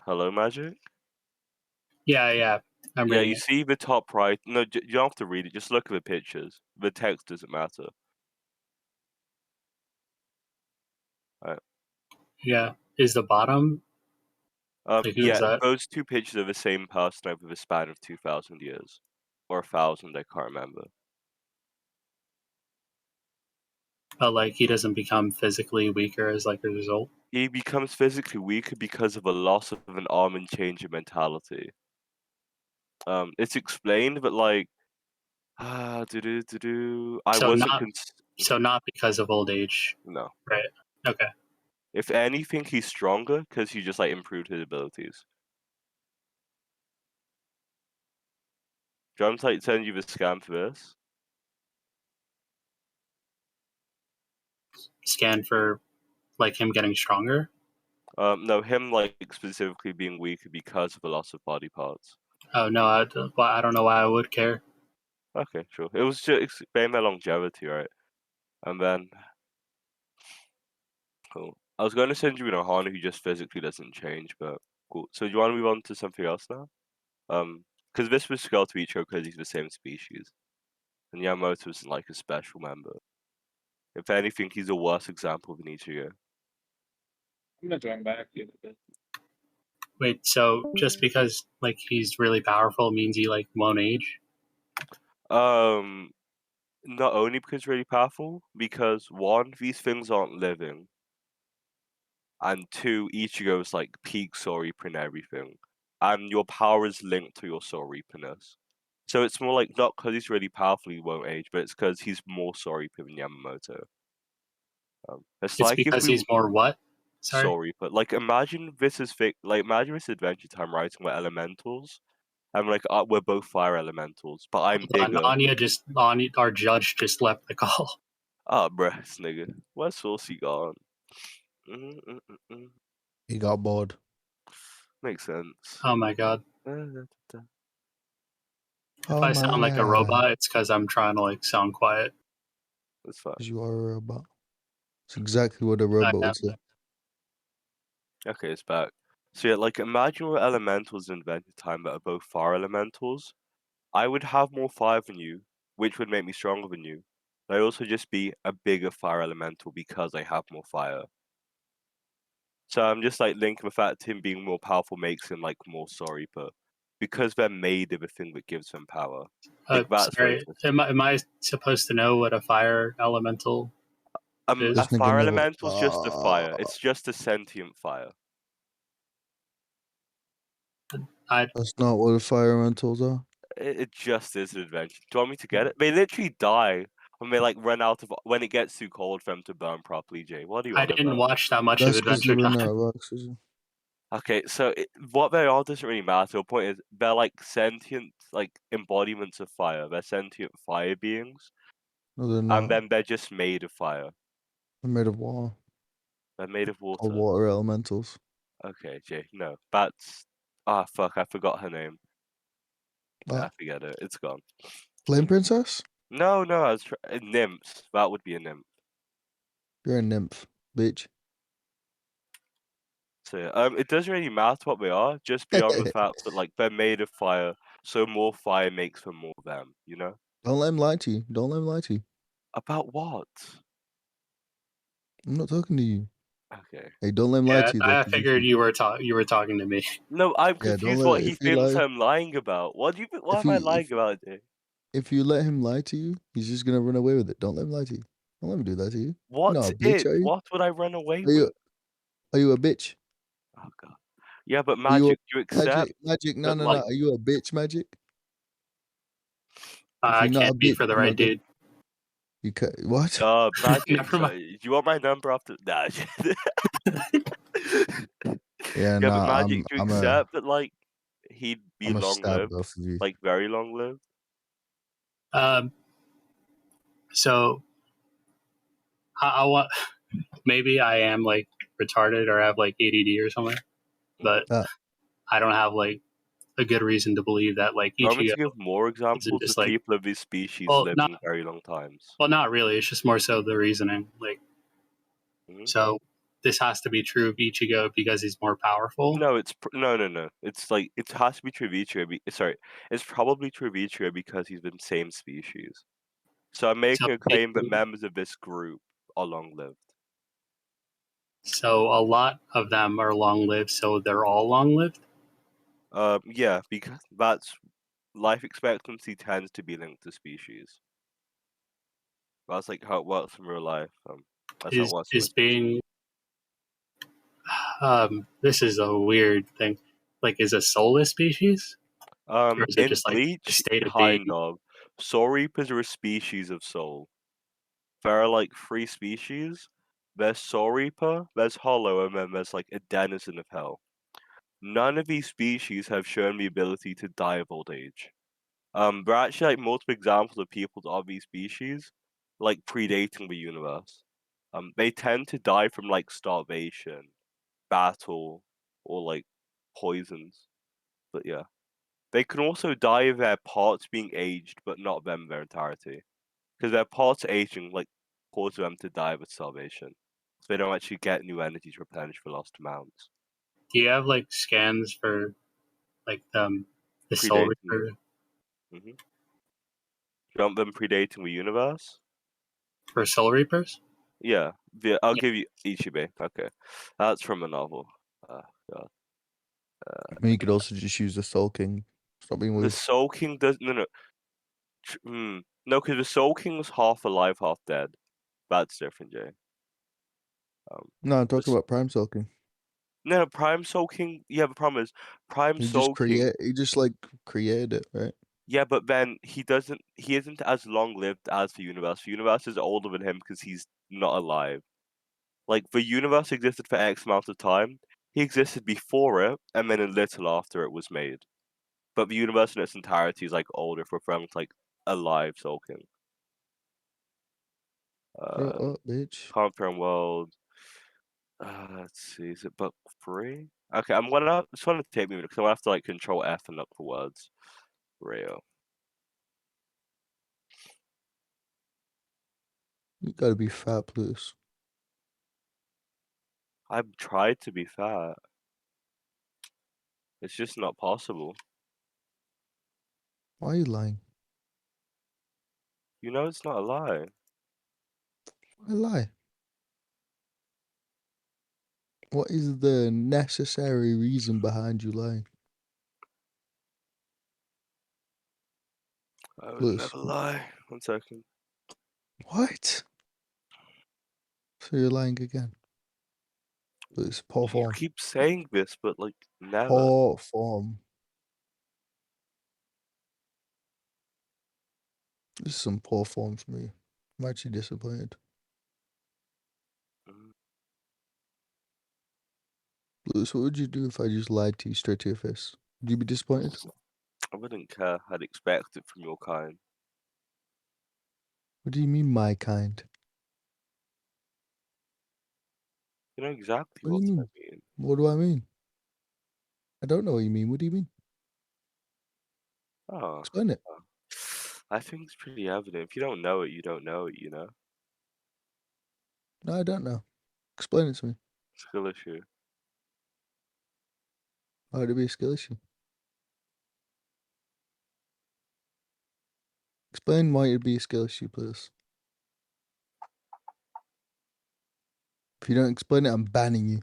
Hello, Magic? Yeah. I'm Yeah, reading you it. see the top right. No, you don't have to read it. Just look at the pictures. The text doesn't matter. Alright. Yeah. Is the bottom like who is Yeah, that? those two pictures are the same person over the span of 2,000 years. Or 1,000, I can't remember. But like he doesn't become physically weaker as like a result. He becomes physically weaker because of a loss of an arm and change in mentality. It's explained, but like, I So wasn't not because of old age. no. Right. Okay. If anything, he's stronger because he just like improved his abilities. Do you want me to like, send you the scan for this? Scan for like him getting stronger. No, him like specifically being weaker because of the loss of body parts. Oh no, I don't know why I would care. Okay, sure. It was just explain their longevity, right? And then, cool. I was going to send you an Ohana who just physically doesn't change, but cool. So do you want to move on to something else now? Because this was Skull to Ichigo because he's the same species, and Yamamoto is like a special member. If anything, he's a worse example than Ichigo. I'm gonna join back. Wait, so just because like he's really powerful means he like won't age? Not only because really powerful, because one, these things aren't living, and two, Ichigo's like peak Soul Reaper and everything, and your power is linked to your Soul Reaperness. So it's more like not because he's really powerful he won't age, but it's because he's more Soul Reaper than Yamamoto. It's It's like if because we he's more what? Sorry. Soul Reaper, like imagine this is imagine this Adventure Time writing about elementals. I'm like, we're both fire elementals, but I'm bigger. Anya, our judge just left the call. Ah, bruh, this nigga. Where's Saucy gone? He got bored. Makes sense. Oh my god. If Oh I my sound like a god. robot, it's because I'm trying to like sound quiet. That's fine. Because you are a robot. It's exactly what a robot would say. Okay, it's back. So yeah, like imagine we're elementals in Adventure Time that are both fire elementals. I would have more fire than you, which would make me stronger than you. But I also just be a bigger fire elemental because I have more fire. So I'm just like linking the fact him being more powerful makes him like more sorry, but because they're made of a thing that gives them power. Like that's what Sorry, it's am I supposed to know what a fire elemental is? a This nigga fire never. elemental is just a fire. It's just a sentient fire. That's not what the fire elementals are. It just is an adventure. Do you want me to get it? They literally die when they like run out of when it gets too cold for them to burn properly. Jay, what are you I on didn't about? watch that much of That's because they Adventure run Time. out of oxygen. Okay, so what they are doesn't really matter. The point is they're like sentient, like embodiments of fire. They're sentient fire beings, No, they're and not. then they're just made of fire. They're made of water. They're made of Called water. water elementals. Okay, Jay, no, that's fuck, I forgot her name. What? I forget it. It's gone. Flame princess? No, I was nymphs. That would be a nymph. You're a nymph, bitch. So yeah, it doesn't really matter what they are, just beyond the fact that like they're made of fire, so more fire makes for more them. You know? Don't let him lie to you. Don't let him lie to you. About what? I'm not talking to you. Okay. Hey, don't let him lie Yeah, to you though. I 'Cause figured you were talking to me. No, I'm yeah, don't confused let what he if you thinks lie. I'm lying about. What If am I you lying about, Jay? if you let him lie to you, he's just gonna run away with it. Don't let him lie to you. Don't let him do that to you. You're not What's a bitch, it? are you? What would I run away Are you with? are you a bitch? Oh god. Yeah, but Are you a magic, you accept magic? No, that no, no. like Are you a bitch, magic? If I you're not a can't be bitch, for the I'm right not gonna. dude. You can what? magic. Never So mind. do you want my number after nah? Yeah, Yeah, but nah. magic, do you I'm a accept that like he'd be I'm a long stab lived? both of you. Like very long lived? So I want maybe I am like retarded or have like ADD or something, but I don't have like a good reason to believe that like Do you want me Ichigo to give more examples just of like people of this species living very long times? well, not really. It's just more so the reasoning. Like, so this has to be true of Ichigo because he's more powerful. No, no. It's like it has to be true of Ichigo. Sorry, it's probably true of Ichigo because he's the same species. So I'm making a claim that members of this group are long-lived. So a lot of them are long-lived. So they're all long-lived. Yeah, because that's life expectancy tends to be linked to species. That's like how it works in real life. That's how it works in being this is a weird thing. Like, is a soul a species? Or is it in just like Bleach, a state of kind being? of. Soul Reapers are a species of soul. There are like 3 species. There's Soul Reaper, there's Hollow, and then there's like a Denizen of Hell. None of these species have shown the ability to die of old age. There are actually like multiple examples of people of these species, like predating the universe. They tend to die from like starvation, battle, or like poisons. But yeah. They can also die of their parts being aged, but not them in their entirety. Because their parts aging like causes them to die with starvation. So they don't actually get new energy to replenish the lost amounts. Do you have like scans for like the Soul Reaper? Mm-hmm. Jump them predating the universe? For Soul Reapers? Yeah. I'll give you Ichibe. Okay. That's from a novel. God. I mean, you could also just use the Soul King. Stop being The weird. Soul King does no. No, because the Soul King was half alive, half dead. That's different, Jay. No, I'm talking about Prime Soul King. No, Prime Soul King. Yeah, the problem is Prime Soul King. He just like created it, right? Yeah, but then he isn't as long lived as the universe. The universe is older than him because he's not alive. Like the universe existed for X amount of time. He existed before it, and then a little after it was made. But the universe in its entirety is like older for referring to like a live Soul King. Bitch. Conquering World. Let's see, is it book 3? Okay, just want to take me a minute because I'm gonna have to like control F and look for words. Real. You gotta be fat, Plutus. I've tried to be fat. It's just not possible. Why are you lying? You know it's not a lie. Why lie? What is the necessary reason behind you lying? I would Plutus. never lie. 1 second. What? So you're lying again. Plutus, poor You form. keep saying this, but like never. Poor form. This is some poor form for me. I'm actually disappointed. Plutus, what would you do if I just lied to you straight to your face? Would you be disappointed? I wouldn't care. I'd expect it from your kind. What do you mean, my kind? You know exactly What do you what I mean? mean. What do I mean? I don't know what you mean. What do you mean? Oh. Explain it. I think it's pretty evident. If you don't know it, you don't know it, you know? No, I don't know. Explain it to me. Skill issue. Why would it be a skill issue? Explain why it'd be a skill issue, please. If you don't explain it, I'm banning you.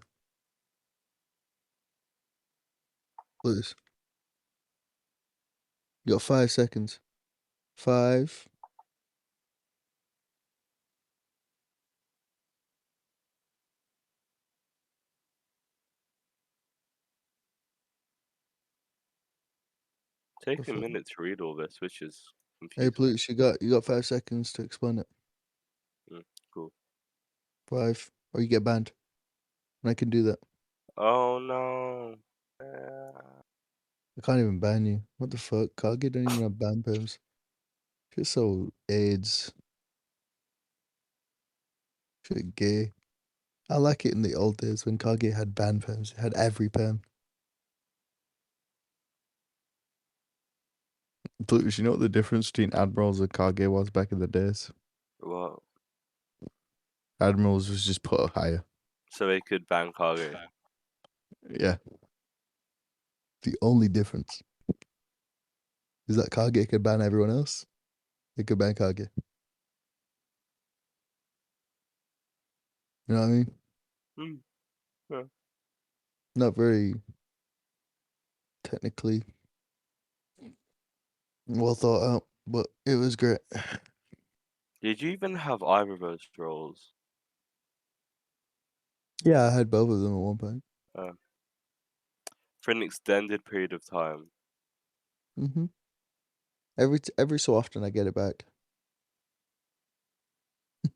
Please. You got 5 seconds. 5. Take a minute to read all this, which is Hey, confusing. please, you got 5 seconds to explain it. Cool. 5, or you get banned. And I can do that. Oh no. I can't even ban you. What the fuck? Kage don't even have ban perms. Shit so AIDS. Shit gay. I like it in the old days when Kage had band pens. It had every pen. Plutus, you know what the difference between admirals and Kage was back in the days? What? Admirals was just put higher. So they could ban Kage. Yeah. The only difference is that Kage could ban everyone else. It could ban Kage. You know what I mean? Yeah. Not very technically well thought out, but it was great. Did you even have either of those roles? Yeah, I had both of them at one point. For an extended period of time. Mm-hmm. Every so often I get it back.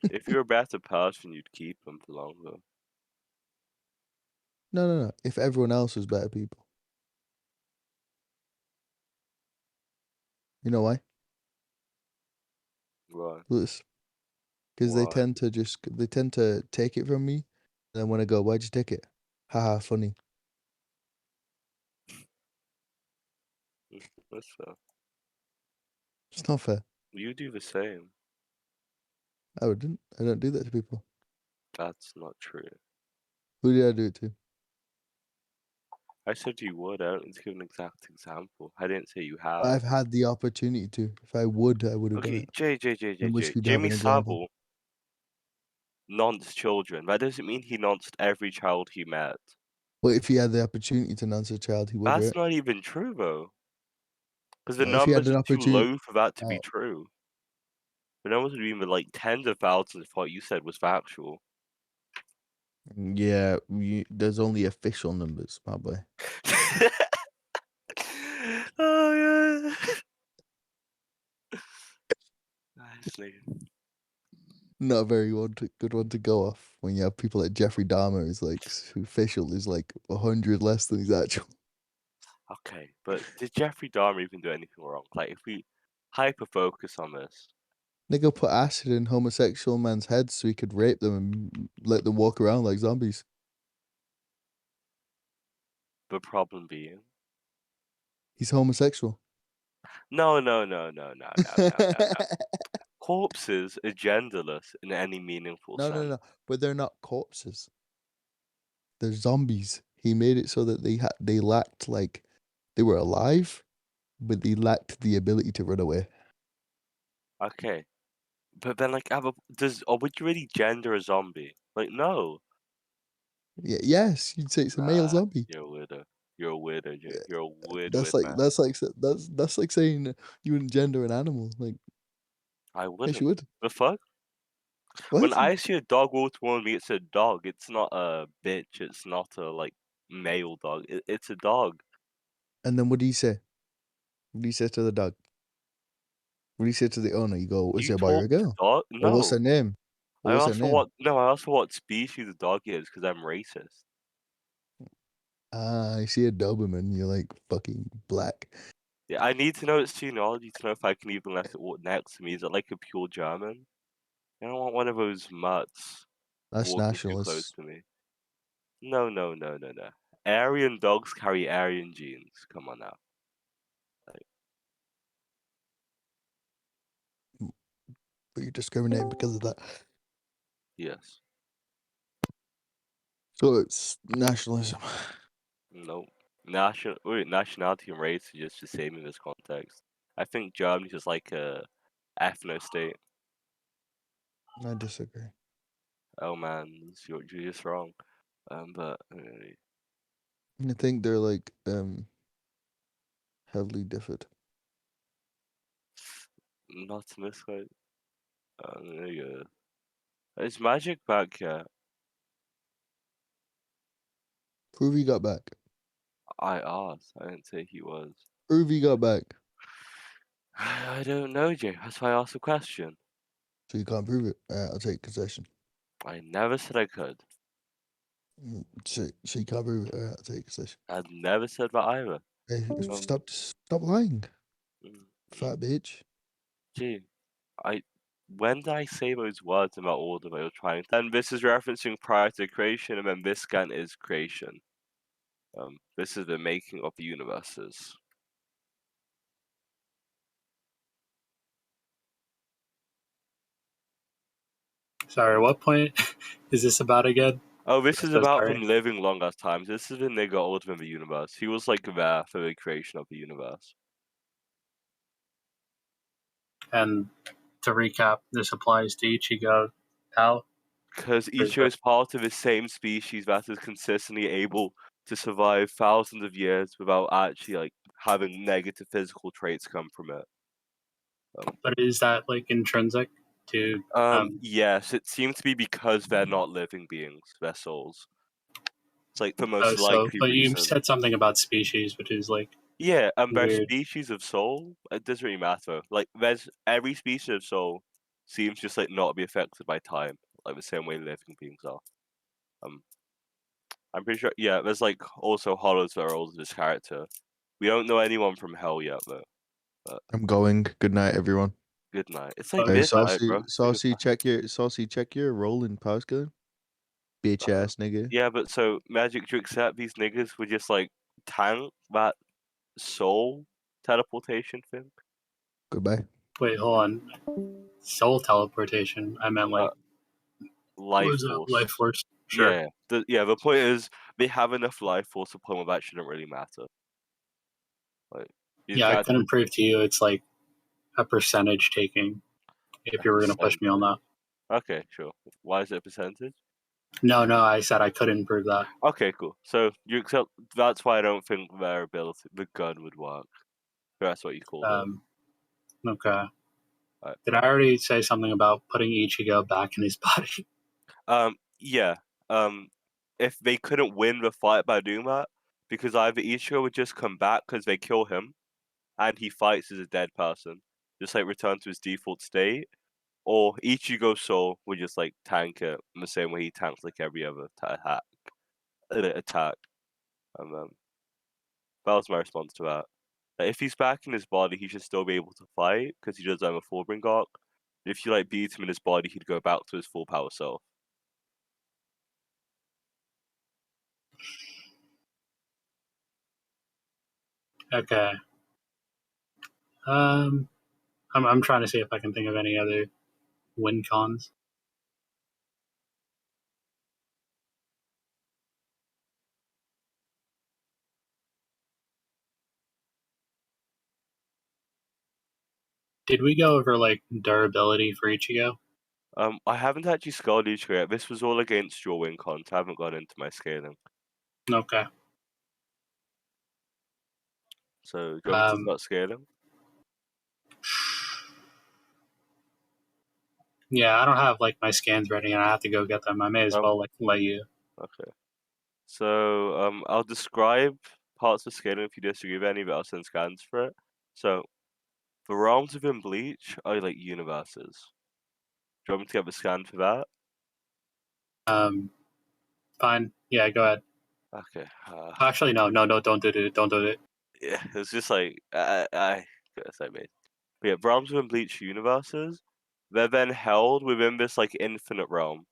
If you're a better person, you'd keep them for longer. No. If everyone else was better people. You know why? Right. Because they tend to take it from me, and then when I go, why'd you take it? Haha, funny. That's fair. It's not fair. You do the same. I wouldn't. I don't do that to people. That's not true. Who did I do it to? I said you would. I don't need to give an exact example. I didn't say you have. I've had the opportunity to. If I would have done Okay, it. In which we'd have Jimmy an example. Savile nonced children. That doesn't mean he nonced every child he met. But if he had the opportunity to nonce a child, he would, That's right? not even true, though. Because the Well, if he had numbers an are too opportunity, low for that to be oh, true. The numbers would be in the like tens of thousands if what you said was factual. yeah, there's only official numbers, my boy. Oh yeah. Nice nigga. Not a very good one to go off when you have people like Jeffrey Dahmer who's like official is like 100 less than his actual. Okay, but did Jeffrey Dahmer even do anything wrong? Like, if we hyper focus on this, Nigga put acid in homosexual men's heads so he could rape them and let them walk around like zombies. the problem being, He's homosexual. no. Corpses are genderless in any meaningful sense. No. But they're not corpses. They're zombies. He made it so that they lacked like they were alive, but they lacked the ability to run away. Okay, but then like, would you really gender a zombie? Like, no. Yeah, yes, you'd say it's a male zombie. You're a weirdo. You're a weirdo, Jay. You're a weird man. That's like saying you wouldn't gender an animal. Like, I yes, wouldn't. you would. The fuck? What? When I see a dog walk toward me, it's a dog. It's not a bitch. It's not a like male dog. It's a dog. And then what do you say? What do you say to the dog? What do you say to the owner? You go, is You it a boy or talk a to girl? dog? Or what's No. their name? Or I what's their asked for name? what species the dog is because I'm racist. I see a Doberman. You're like fucking black. Yeah, I need to know its genealogy to know if I can even let it walk next to me. Is it like a pure German? I don't want one of those mutts That's walking too close nationalists. to me. No. Aryan dogs carry Aryan genes. Come on now. But you're discriminating because of that. Yes. So it's nationalism. Nope. Nationality and race are just the same in this context. I think Germany's just like a ethno state. I disagree. Oh man, you're just wrong. But I think they're like heavily differed. not to miss like there you go. Is Magic back yet? Prove he got back. I asked. I didn't say he was. Prove he got back. I don't know, Jay. That's why I asked the question. So you can't prove it. I'll take concession. I never said I could. So you can't prove it. I'll take concession. I never said that either. Hey, stop lying, Mm, fat bitch. Gee, When did I say those words about order they were trying? Then this is referencing prior to creation, and then this scan is creation. This is the making of the universes. Sorry, what point is this about again? Oh, this is about sorry. them living long as times. This is when they got older than the universe. He was like there for the creation of the universe. And to recap, this applies to Ichigo. How? Because Ichigo is part of the same species that is consistently able to survive thousands of years without actually like having negative physical traits come from it. But is that like intrinsic to? Yes, it seems to be because they're not living beings; they're souls. It's like the most likely but you reason. said something about species, which is like Yeah, their weird. species of soul. It doesn't really matter. Like, there's every species of soul seems just like not to be affected by time, like the same way living beings are. I'm pretty sure. Yeah, there's like also hollows that are older this character. We don't know anyone from hell yet though. But I'm going. Good night, everyone. good night. It's like Okay, Hey, midnight, bro. Saucy, check your role in power scaling. Bitch ass nigga. Yeah, but so Magic to accept these niggas would just like tank that soul teleportation thing. Goodbye. Wait, hold on. Soul teleportation. I meant like what Life was it? force. Life force. Sure. Yeah. The point is they have enough life force to the point where that shouldn't really matter. Like you just Yeah, I got couldn't prove to you it's like a percentage taking. If you were gonna push me on that. Okay, sure. Why is it a percentage? No, I said I couldn't prove that. Okay, cool. So you accept that's why I don't think their ability the gun would work. That's what you called it. Okay. Right. Did I already say something about putting Ichigo back in his body? Yeah. If they couldn't win the fight by doing that, because either Ichigo would just come back because they kill him, and he fights as a dead person, just like return to his default state, or Ichigo's soul would just like tank it in the same way he tanks like every other attack. And that was my response to that. Like, if he's back in his body, he should still be able to fight because he does have a full bring arc. If you like beat him in his body, he'd go back to his full power self. Okay. I'm trying to see if I can think of any other win cons. Did we go over like durability for Ichigo? I haven't actually scored Ichigo yet. This was all against your win cons. I haven't gone into my scaling. Okay. So, do you want me to start scaling? Yeah, I don't have like my scans ready, and I have to go get them. I may as well like let you. Okay. So, I'll describe parts of scaling if you disagree with any, but I'll send scans for it. So, the realms within Bleach are like universes. Do you want me to get the scan for that? Fine. Yeah, go ahead. Okay. Actually, no, don't do it. Don't do it. Yeah, it's just like I guess I made. But yeah, realms within Bleach universes, they're then held within this like infinite realm.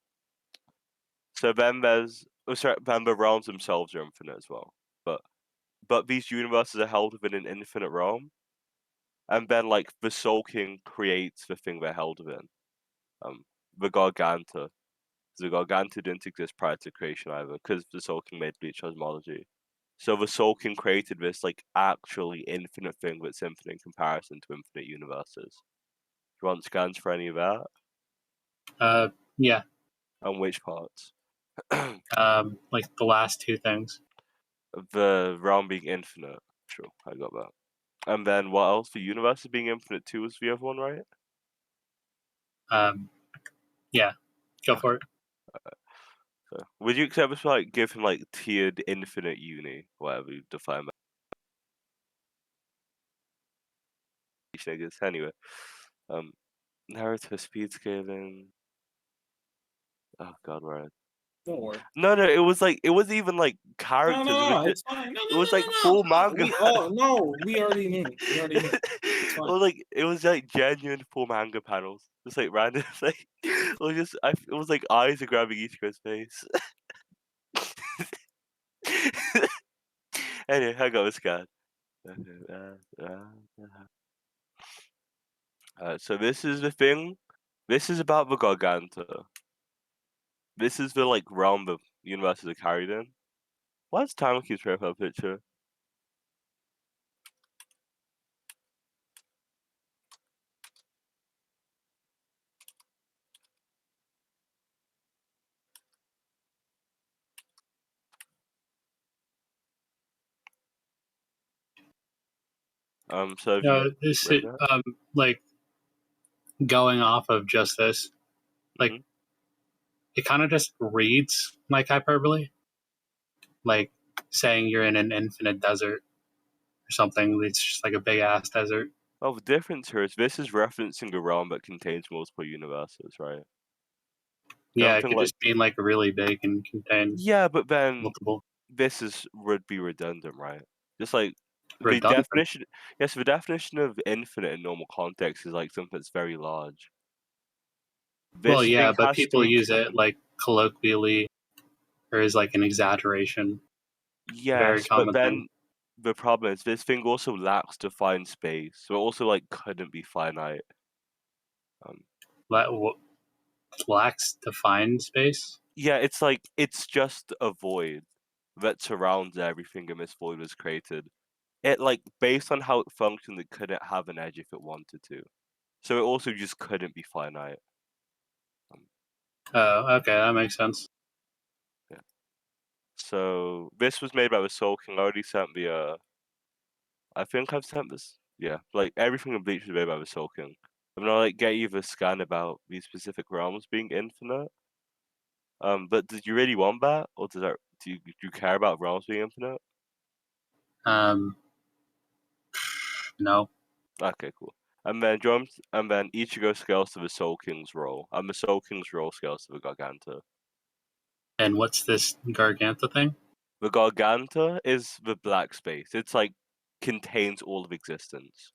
So then then the realms themselves are infinite as well. But these universes are held within an infinite realm, and then like the Soul King creates the thing they're held within. The Garganta. The Garganta didn't exist prior to creation either, because the Soul King made Bleach cosmology. So the Soul King created this like actually infinite thing that's infinite in comparison to infinite universes. Do you want scans for any of that? Yeah. And which parts? Like the last two things. The realm being infinite. Sure, I got that. And then what else? The universe being infinite too was the other one, right? Yeah. Go for it. So, would you accept us like give him like tiered infinite uni, whatever you define that? Niggas. Anyway, narrative speed scaling. Oh god, where? Don't worry. No, it was like it wasn't even like characters. No, it's fine. It was like full manga. We already knew. It's fine. It was like genuine full manga panels. Just like random, like it was just it was like eyes are grabbing Ichigo's face. Anyway, I got scared. So this is the thing. This is about the Garganta. This is the like realm the universes are carried in. Why does time keep showing up a picture? So have you this read that? like going off of just this, like Mhm. it kind of just reads like hyperbole, like saying you're in an infinite desert or something. It's just like a big ass desert. Oh, the difference here is this is referencing a realm that contains multiple universes, right? Yeah, it Something could like just be like really big and contain yeah, but then multiple this would be redundant, right? Just like the redundant. definition, yes, the definition of infinite in normal context is like something that's very large. Well, This yeah, thing but has to people use it include like colloquially or as like an exaggeration. Very yes, but common thing. then the problem is this thing also lacks defined space, so it also like couldn't be finite. Um, Lacks defined space. yeah, it's like it's just a void that surrounds everything, and this void was created. It like based on how it functioned, it couldn't have an edge if it wanted to. So it also just couldn't be finite. Um, Oh, okay, that makes sense. yeah. So this was made by the Soul King. I already sent the I think I've sent this. Yeah, like everything in Bleach was made by the Soul King. I'm gonna like get you the scan about these specific realms being infinite. But did you really want that, or do you care about realms being infinite? Um, no. Okay, cool. And then Ichigo scales to the Soul King's role, and the Soul King's role scales to the Garganta. And what's this Garganta thing? The Garganta is the black space. It's like contains all of existence.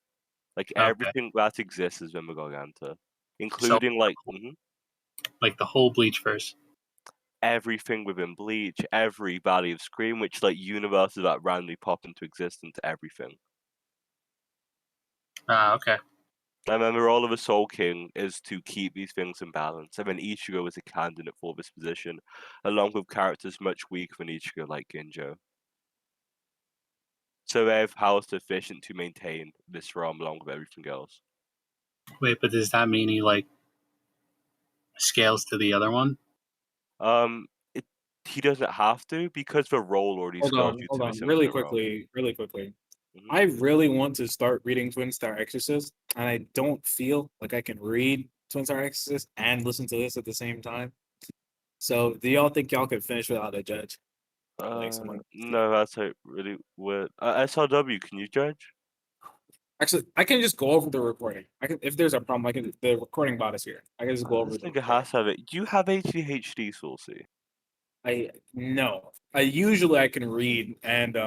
Like Okay, everything that exists is in the Garganta, so including like the whole Bleach verse. everything within Bleach, every Valley of Scream, which like universes that randomly pop into existence, everything. Ah, okay. And then the role of a Soul King is to keep these things in balance. And then Ichigo is a candidate for this position, along with characters much weaker than Ichigo, like Ginjo. So they have power sufficient to maintain this realm along with everything else. Wait, but does that mean he like scales to the other one? Um, it, he doesn't have to because the role already scales you Hold to this on, really infinite realm. quickly, really quickly. Mhm. I really want to start reading Twin Star Exorcist, and I don't feel like I can read Twin Star Exorcist and listen to this at the same time. So, do y'all think y'all could finish without a judge? Like someone. No, that's like really weird. SRW, can you judge? Actually, I can just go over the recording. I can, if there's a problem, I can. The recording bot is here. I can just go over This the nigga recording. has to have it. Do you have ADHD, Saucy? I no. I usually I can read and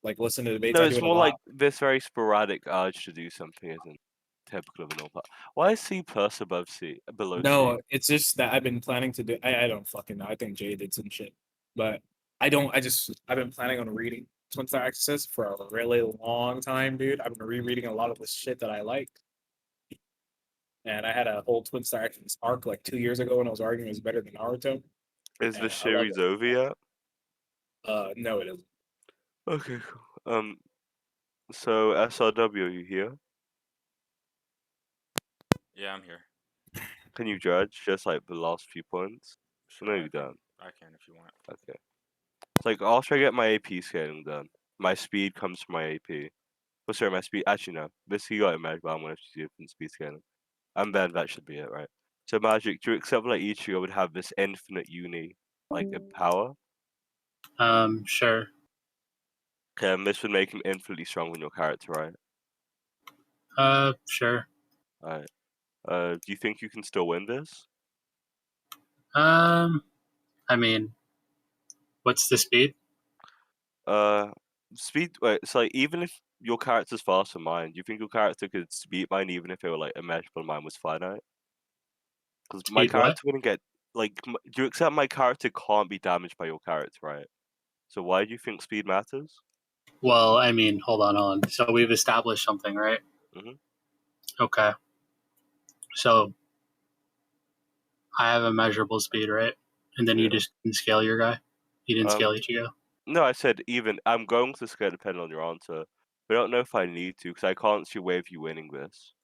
like listen to debates. No, I do it's it a more lot. like this very sporadic urge to do something isn't typical of an all. Why is C plus above C below C? No, it's just that I've been planning to do. I don't fucking know. I think Jay did some shit, but I don't. I've been planning on reading Twin Star Exorcist for a really long time, dude. I've been rereading a lot of the shit that I like, and I had a whole Twin Star Exorcist arc like 2 years ago when I was arguing it was better than Naruto, Is the and I love series it. over yet? No, it isn't. Okay, cool. So SRW, are you here? Yeah, I'm here. Can you judge just like the last few points? No, Sure, you don't. I can if you want. Okay. It's like after I get my AP scaling done, my speed comes from my AP. Oh, sorry, my speed. Actually, no. This he got it magic, but I'm gonna have to do it from speed scaling. And then that should be it, right? So magic, do you accept like Ichigo would have this infinite uni, like a power? Sure. Okay, and this would make him infinitely strong in your character, right? Sure. Alright. Do you think you can still win this? Um, I mean, what's the speed? Speed. Wait, it's like even if your character's faster than mine, do you think your character could beat mine even if it were like immeasurable and mine was finite? Because my Speed what? character wouldn't get like. Do you accept my character can't be damaged by your character, right? So why do you think speed matters? Well, I mean, hold on. So we've established something, right? Mhm. Okay. So I have a measurable speed, right? And then you Yeah. just didn't scale your guy. You didn't scale Ichigo. No, I said even. I'm going to scale depending on your answer. But I don't know if I need to because I can't see a way of you winning this.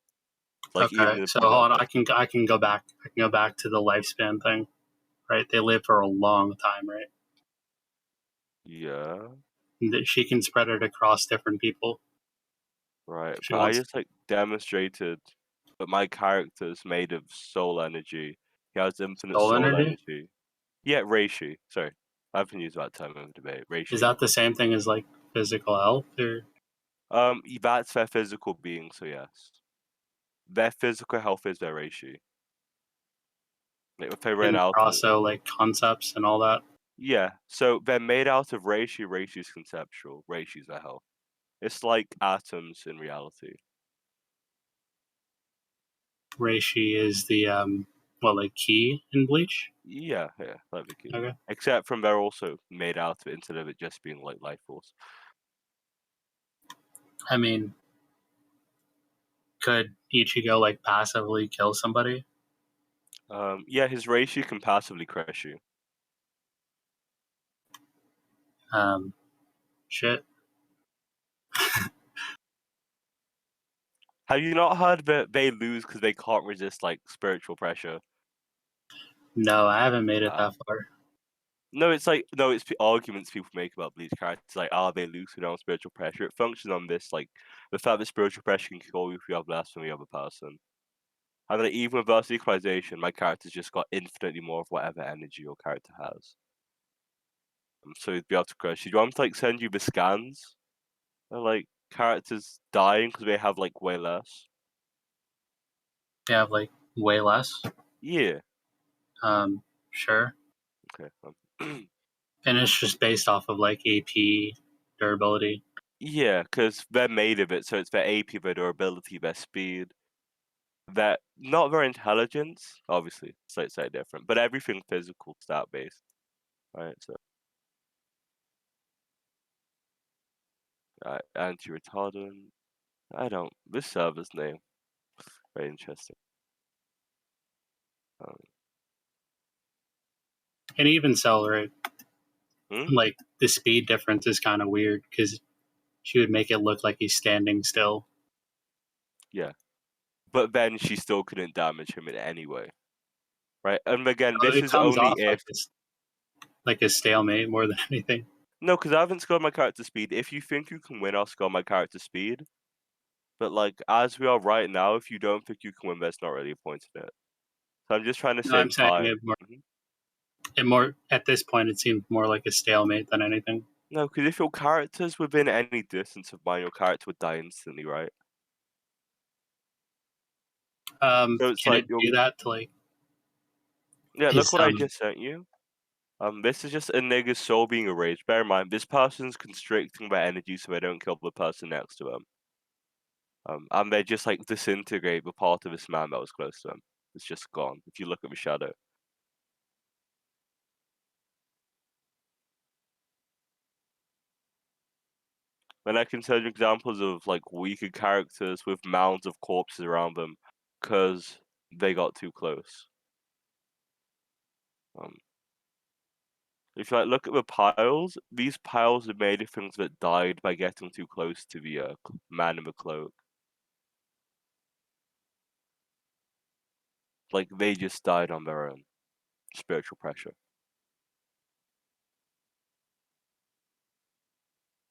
Like even Okay. if So you hold want on. to. I can go back. I can go back to the lifespan thing, right? They live for a long time, right? Yeah. And that she can spread it across different people Right. if she But I wants. just like demonstrated that my character is made of soul energy. He has infinite Soul soul energy. energy. Yeah, reishi. Sorry, I've been using that term in the debate. Is Reishi. that the same thing as like physical health, or That's their physical being. So yes, their physical health is their reishi. Like if they ran and out of also like concepts and all that? yeah, so they're made out of reishi. Reishi's conceptual. Reishi's their health. It's like atoms in reality. Reishi is the like key in Bleach. Yeah, like the key. Okay. Except from they're also made out of it instead of it just being like life force. I mean, could Ichigo like passively kill somebody? Yeah, his reishi can passively crush you. Shit. Have you not heard that they lose because they can't resist like spiritual pressure? No, I haven't made it Ah. that far. No, it's like no, it's arguments people make about Bleach characters like, are they lose without spiritual pressure? It functions on this like the fact that spiritual pressure can kill you if you have less than the other person. And like, even with versus equalization, my character's just got infinitely more of whatever energy your character has. So he'd be able to crush you. Do you want me to like send you the scans? Of, like characters dying because they have like way less. They have like way less. Yeah. Sure. Okay. And it's just based off of like AP durability. Yeah, because they're made of it, so it's their AP, their durability, their speed. They're not their intelligence, obviously, slightly different, but everything physical stat based. Right, so anti retardant. I don't this server's name. Very interesting. And even so, right? Hmm? Like the speed difference is kind of weird because she would make it look like he's standing still. Yeah. But then she still couldn't damage him in any way. Right? And again, this It is comes only off if like a stalemate more than anything. no, because I haven't scored my character speed. If you think you can win, I'll score my character speed. But like as we are right now, if you don't think you can win, there's not really a point in it. So I'm just trying to No, I'm save saying time. Mhm. it more at this point. It seems more like a stalemate than anything. No, because if your character's within any distance of mine, your character would die instantly, right? So it's Can like it you're do that to like yeah. Look his what I just sent you. This is just a nigga's soul being erased. Bear in mind, this person's constricting their energy so they don't kill the person next to them. And they just like disintegrate the part of this man that was close to them. It's just gone. If you look at the shadow. And I can tell you examples of like weaker characters with mounds of corpses around them because they got too close. Um, if you like look at the piles, these piles are made of things that died by getting too close to the man in the cloak. Like they just died on their own spiritual pressure.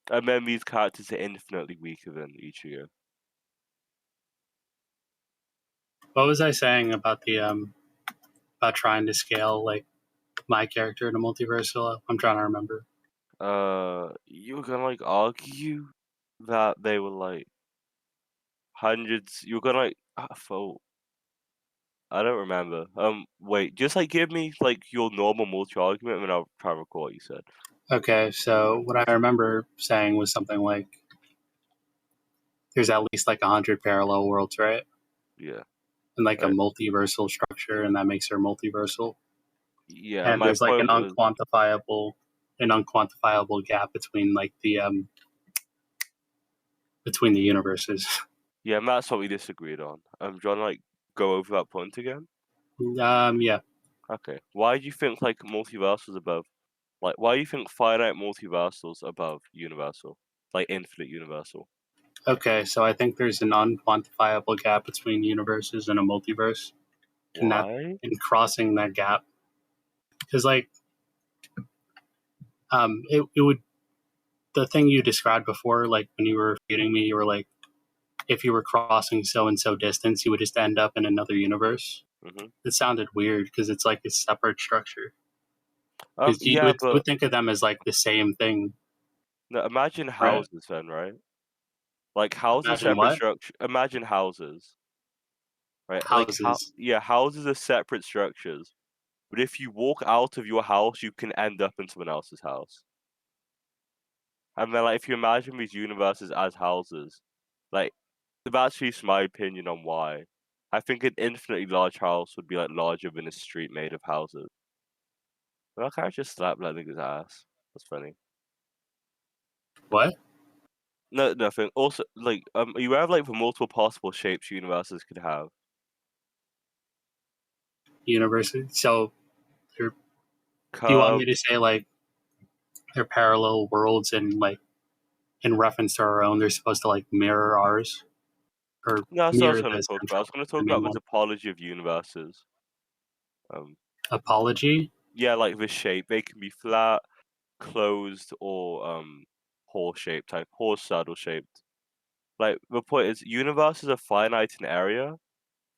And then these characters are infinitely weaker than Ichigo. what was I saying about the about trying to scale like my character in a multiverse? I'm trying to remember. You were gonna like argue that they were like hundreds. You were gonna like I don't remember. Wait, just like give me like your normal multi-argument, and I'll try and recall what you said. Okay, so what I remember saying was something like there's at least like 100 parallel worlds, right? Yeah. And like a Right. multiversal structure, and that makes her multiversal. Yeah, And my there's like point was an unquantifiable gap between like between the universes. yeah, and that's what we disagreed on. Do you wanna like go over that point again? Yeah. Okay. Why do you think like multiversals above like why do you think finite multiversals above universal? Like infinite universal? Okay, so I think there's an unquantifiable gap between universes and a multiverse, and Why? crossing that gap, because like it would the thing you described before, like when you were feeding me, you were like, if you were crossing so and so distance, you would just end up in another universe. Mhm. It sounded weird because it's like a separate structure. Because Yeah, you but would think of them as like the same thing, no, imagine right? houses then, right? Like houses Imagine separate what? structure. Imagine houses, right? Like Houses. yeah, houses are separate structures. But if you walk out of your house, you can end up in someone else's house. And then, like, if you imagine these universes as houses, like, that's just my opinion on why. I think an infinitely large house would be, like, larger than a street made of houses. Well, I can't just slap that nigga's ass. That's funny. What? No, nothing. Also, like, are you aware of, like, the multiple possible shapes universes could have? Universes. So do you want me Curved. to say like they're parallel worlds and like in reference to our own, they're supposed to like mirror ours or No, that's not what I was mirror gonna the talk about. I central. was gonna I talk mean, about the one topology of universes. Um, apology. yeah, like the shape. They can be flat, closed, or horse shaped, like horse saddle shaped. Like the point is, universes are finite in area.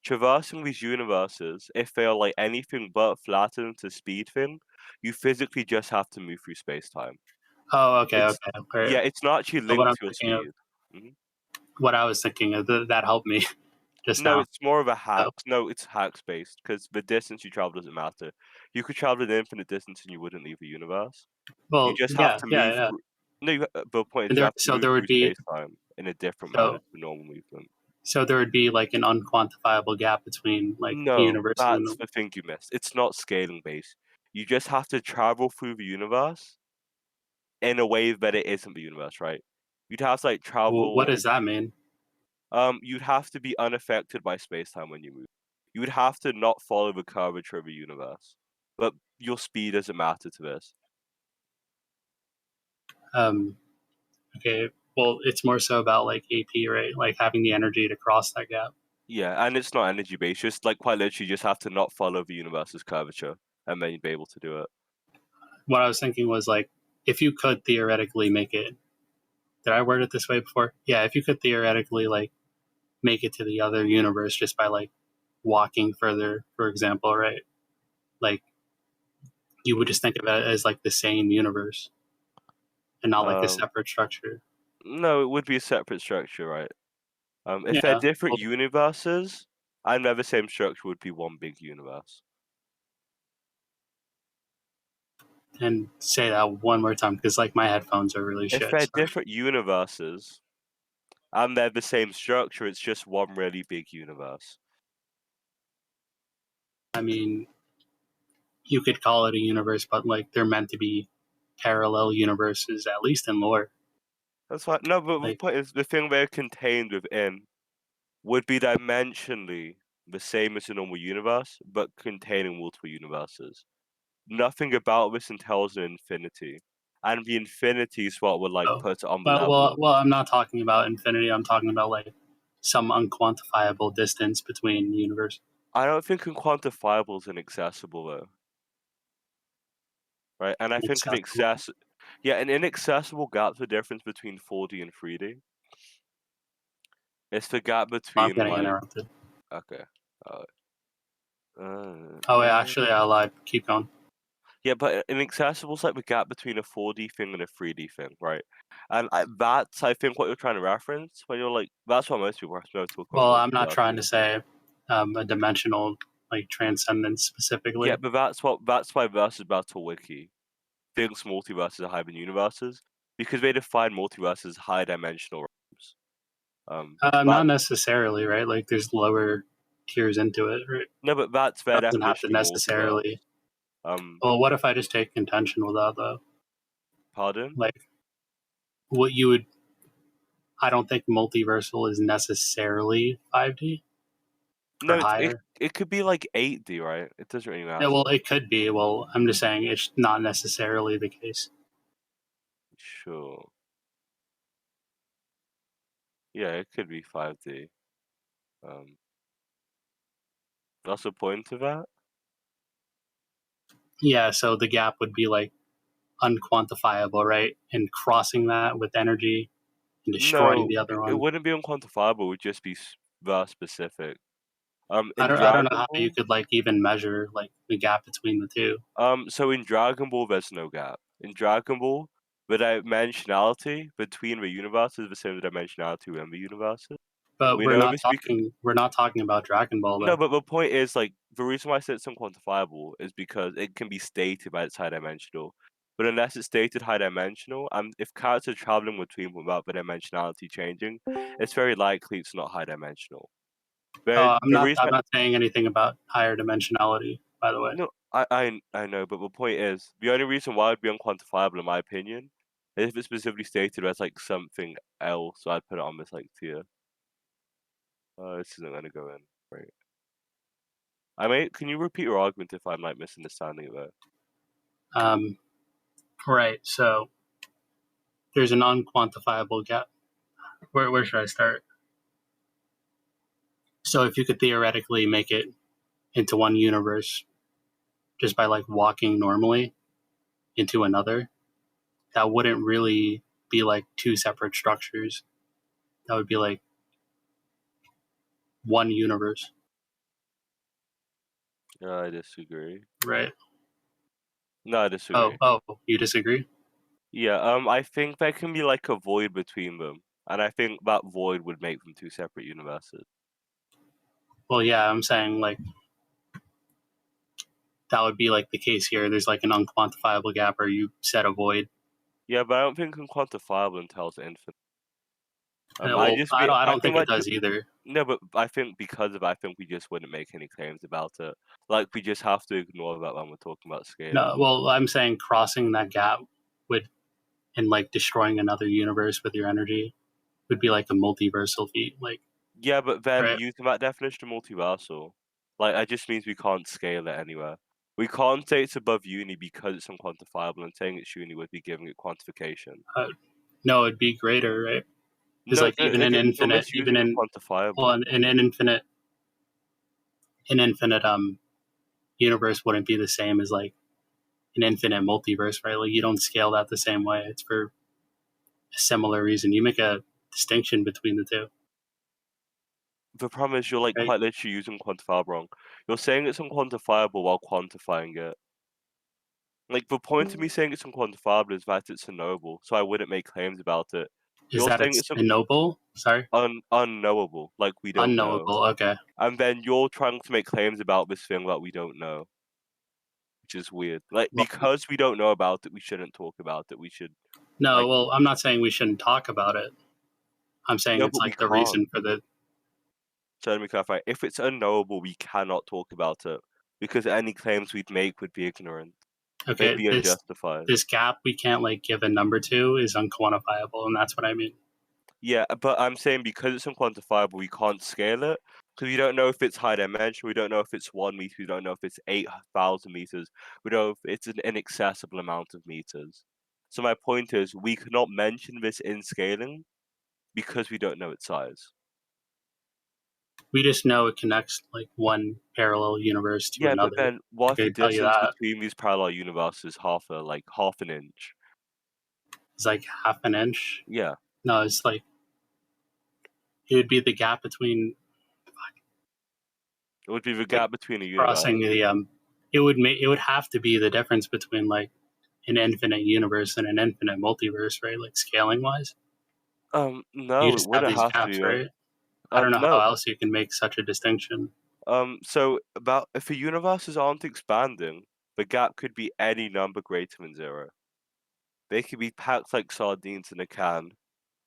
Traversing these universes, if they are like anything but flattened to speed thing, you physically just have to move through space time. Oh, okay, It's okay. yeah, Right. it's not actually So what linked I'm to your thinking of, speed. Mhm. what I was thinking of, that helped me just No, now. it's more of a So, hacks. No, it's hacks based because the distance you travel doesn't matter. You could travel an infinite distance and you wouldn't leave the universe. You well, just have yeah, to yeah, move yeah. through. No, the point is And you there, have to move there through would be, space time in a different manner so, to normal movement. so there would be like an unquantifiable gap between like the No, universe and that's the thing you missed. It's not scaling based. You just have to travel through the universe in a way that it isn't the universe, right? You'd have to like what travel. does that mean? You'd have to be unaffected by space time when you move. You would have to not follow the curvature of the universe, but your speed doesn't matter to this. Um, okay, well, it's more so about like AP, right? Like having the energy to cross that gap. Yeah, and it's not energy based. Just like quite literally, you just have to not follow the universe's curvature, and then you'd be able to do it. What I was thinking was like, if you could theoretically make it, did I word it this way before? Yeah, if you could theoretically like make it to the other universe just by like walking further, for example, right? Like you would just think of it as like the same universe and not like a Um, separate structure. no, it would be a separate structure, right? If they're Yeah. different Well, universes, and they're the same structure, would be one big universe. and say that one more time because like my headphones are really If shit. they're So. different universes, and they're the same structure, it's just one really big universe. I mean, you could call it a universe, but like they're meant to be parallel universes, at least in lore. That's fine. No, but the Like, point is, the thing they're contained within would be dimensionally the same as a normal universe, but containing multiple universes. Nothing about this entails an infinity, and the infinity is what would like oh, put it on the level of. I'm not talking about infinity. I'm talking about like some unquantifiable distance between universe. I don't think unquantifiable is inaccessible though, right? And I think Accessible. an inaccessible gap's the difference between 4D and 3D. It's the gap I'm between getting like interrupted. okay, uh, Oh, wait, actually, I lied. Keep going. yeah, but inaccessible is like the gap between a 4D thing and a 3D thing, right? And that's I think what you're trying to reference when you're like that's what most people are supposed to talk about Well, I'm not trying multiverses. to say a dimensional like transcendence specifically. Yeah, but that's why Versus Battle Wiki thinks multiverses are higher than universes, because they define multiverses as high dimensional realms. Not necessarily, right? Like there's lower tiers into it, right? No, but that's their It doesn't have to definition of multiverse. necessarily. Well, what if I just take contention with that though? Pardon? Like what you would. I don't think multiversal is necessarily 5D or No, higher. it could be like 8D, right? It doesn't really matter. Yeah, well, it could be. Well, I'm just saying it's not necessarily the case. Sure. Yeah, it could be 5D. That's the point of that? Yeah, so the gap would be like unquantifiable, right? And crossing that with energy and destroying No, the other it one. wouldn't be unquantifiable, it would just be verse specific. I In don't Dragon know how Ball, you could like even measure like the gap between the two. so in Dragon Ball, there's no gap. In Dragon Ball, the dimensionality between the universes is the same dimensionality within the universes. But We know this we're not talking about Dragon Ball though. No, but the point is, like, the reason why I said it's unquantifiable is because it can be stated that it's high dimensional. But unless it's stated high dimensional, if characters are traveling between them without the dimensionality changing, it's very likely it's not high dimensional. But I'm the not reason I'm not saying anything about higher dimensionality, by the way. no, I know, but the point is, the only reason why it'd be unquantifiable, in my opinion, is if it's specifically stated as like something else. So I'd put it on this like tier. This isn't gonna go in. Right. Can you repeat your argument if I'm like misunderstanding it though? Right. So there's an unquantifiable gap. Where should I start? So if you could theoretically make it into one universe just by like walking normally into another, that wouldn't really be like two separate structures. That would be like one universe, I disagree. right? No, I disagree. Oh, you disagree? Yeah, I think there can be like a void between them, and I think that void would make them two separate universes. Well, yeah, I'm saying like that would be like the case here. There's like an unquantifiable gap, or you set a void. Yeah, but I don't think unquantifiable entails infinite. Well, I don't think it that does either. no, but I think because of I think we just wouldn't make any claims about it. Like we just have to ignore that when we're talking about scaling. No, well, I'm saying crossing that gap would and like destroying another universe with your energy would be like a multiversal feat. Like, Yeah, but then right? using that definition of multiversal, like that just means we can't scale it anywhere. We can't say it's above uni because it's unquantifiable, and saying it's uni would be giving it quantification. No, it'd be greater, right? Because No, like even in you're infinite, misusing even in quantifiable. well, in an infinite universe wouldn't be the same as like an infinite multiverse, right? Like you don't scale that the same way. It's for a similar reason. You make a distinction between the two. The problem is you're like Right? quite literally using quantifiable wrong. You're saying it's unquantifiable while quantifying it. Like the point of me saying it's unquantifiable is that it's unknowable, so I wouldn't make claims about it. Is You're that saying it's it's unknowable? Sorry, unknowable, like we don't know. unknowable. Okay. And then you're trying to make claims about this thing that we don't know, which is weird. Like Well, because we don't know about it, we shouldn't talk about it. We should no, like well, I'm not saying we shouldn't talk about it. I'm saying no, it's but we like the can't. reason for the. So let me clarify. If it's unknowable, we cannot talk about it because any claims we'd make would be ignorant. They'd Okay, be unjustified. this gap we can't like give a number to is unquantifiable, and that's what I mean. Yeah, but I'm saying because it's unquantifiable, we can't scale it because we don't know if it's high dimension. We don't know if it's 1 meter. We don't know if it's 8,000 meters. We don't know if it's an inaccessible amount of meters. So my point is, we cannot mention this in scaling because we don't know its size. We just know it connects like one parallel universe to Yeah, another. but then what if the I tell you distance that. between these parallel universes is half an inch? It's like half an inch. Yeah. No, it's like it would be the gap between It would be the like gap between a universe. crossing the it would have to be the difference between like an infinite universe and an infinite multiverse, right? Like scaling wise. You No, it just have wouldn't these have to gaps, be. right? I don't know how No. else you can make such a distinction. So about if the universes aren't expanding, the gap could be any number greater than 0. They could be packed like sardines in a can to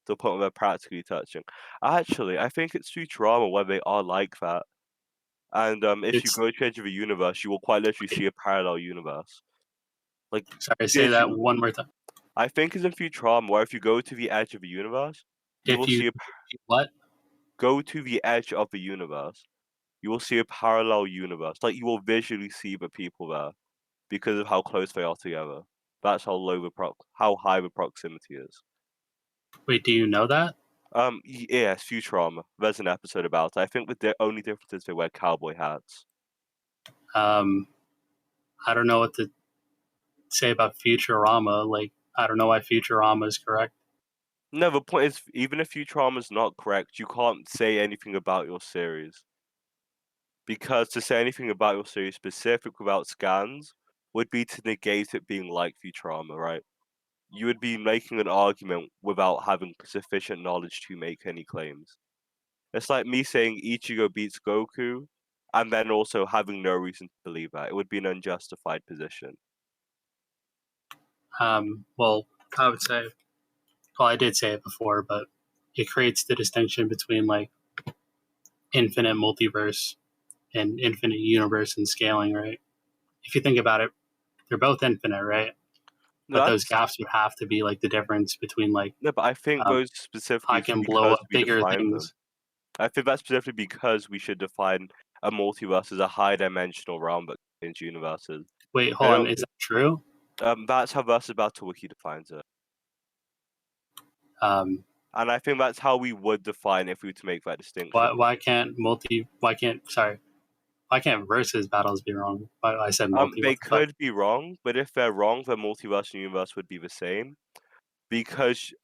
the point where they're practically touching. Actually, I think it's Futurama where they are like that. And if you It's go to the edge of a universe, you will quite literally see a parallel universe. Like sorry, say that visually. one more time. I think it's in Futurama where if you go to the edge of a universe, you will If you see a what? go to the edge of the universe, you will see a parallel universe. Like you will visually see the people there because of how close they are together. That's how how high the proximity is. Wait, do you know that? Yes, Futurama. There's an episode about it. I think the only difference is they wear cowboy hats. I don't know what to say about Futurama. Like, I don't know why Futurama is correct. No, the point is, even if Futurama's not correct, you can't say anything about your series. Because to say anything about your series specific without scans would be to negate it being like Futurama, right? You would be making an argument without having sufficient knowledge to make any claims. It's like me saying Ichigo beats Goku, and then also having no reason to believe that. It would be an unjustified position. Well, I would say, well, I did say it before, but it creates the distinction between like infinite multiverse and infinite universe and scaling, right? If you think about it, they're both infinite, right? No, But those that's gaps would have to be like the difference between like no, but I think um, those specifically I is can blow because up we bigger define them. things. I think that's specifically because we should define a multiverse as a high-dimensional realm that contains universes. Wait, I hold on, don't. is that true? That's how Versus Battle Wiki defines it, Um, and I think that's how we would define if we were to make that distinction. why can't versus battles be wrong? I said multi. They What the fuck? could be wrong, but if they're wrong, then multiverse and universe would be the same because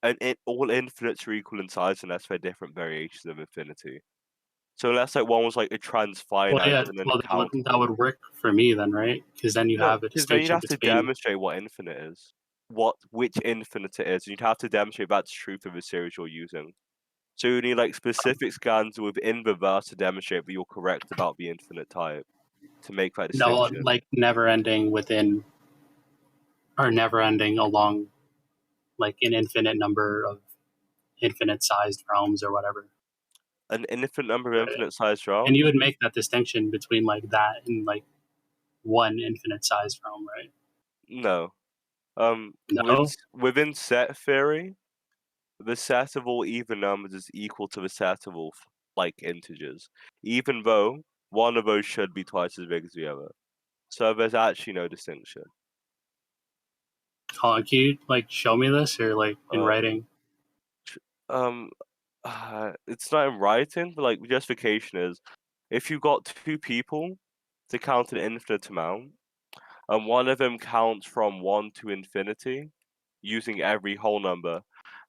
all infinites are equal in size unless they're different variations of infinity. So unless like one was like a Well, transfinite yeah. and then Well, that would work for me then, right? Because then you no, have a because then you'd distinction have to between. demonstrate what infinite is, which infinite it is, and you'd have to demonstrate that's true for the series you're using. So you need like specific scans within the verse to demonstrate that you're correct about the infinite type to make that No, distinction. like never ending within or never ending along like an infinite number of infinite sized realms or whatever. An infinite number of Right? infinite sized And you realms? would make that distinction between like that and like one infinite sized realm, right? No. No. Within set theory, the set of all even numbers is equal to the set of all like integers, even though one of those should be twice as big as the other. So there's actually no distinction. Can you like show me this or like in Uh, writing? um, it's not in writing, but like justification is if you've got two people to count an infinite amount, and one of them counts from 1 to infinity using every whole number,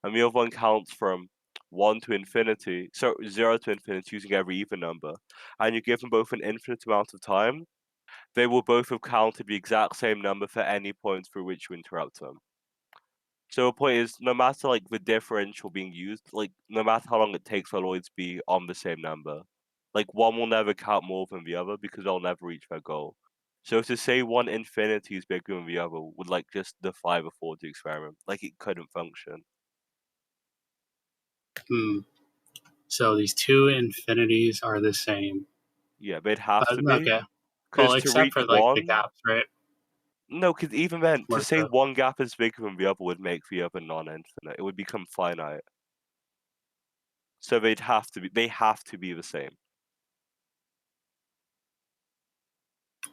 and the other one counts from 1 to infinity, so 0 to infinity using every even number, and you give them both an infinite amount of time, they will both have counted the exact same number for any point through which you interrupt them. So the point is, no matter like the differential being used, like no matter how long it takes for Lloyd to be on the same number, like one will never count more than the other because they'll never reach their goal. So to say one infinity is bigger than the other would like just defy the thought experiment. Like it couldn't function. Hmm. So these two infinities are the same. Yeah, they'd have to be Okay. Well, because to except reach for like the one, gaps, right? no, because even then, to Where say the one gap is bigger than the other would make the other non-infinite. It would become finite. So they'd have to be. They have to be the same.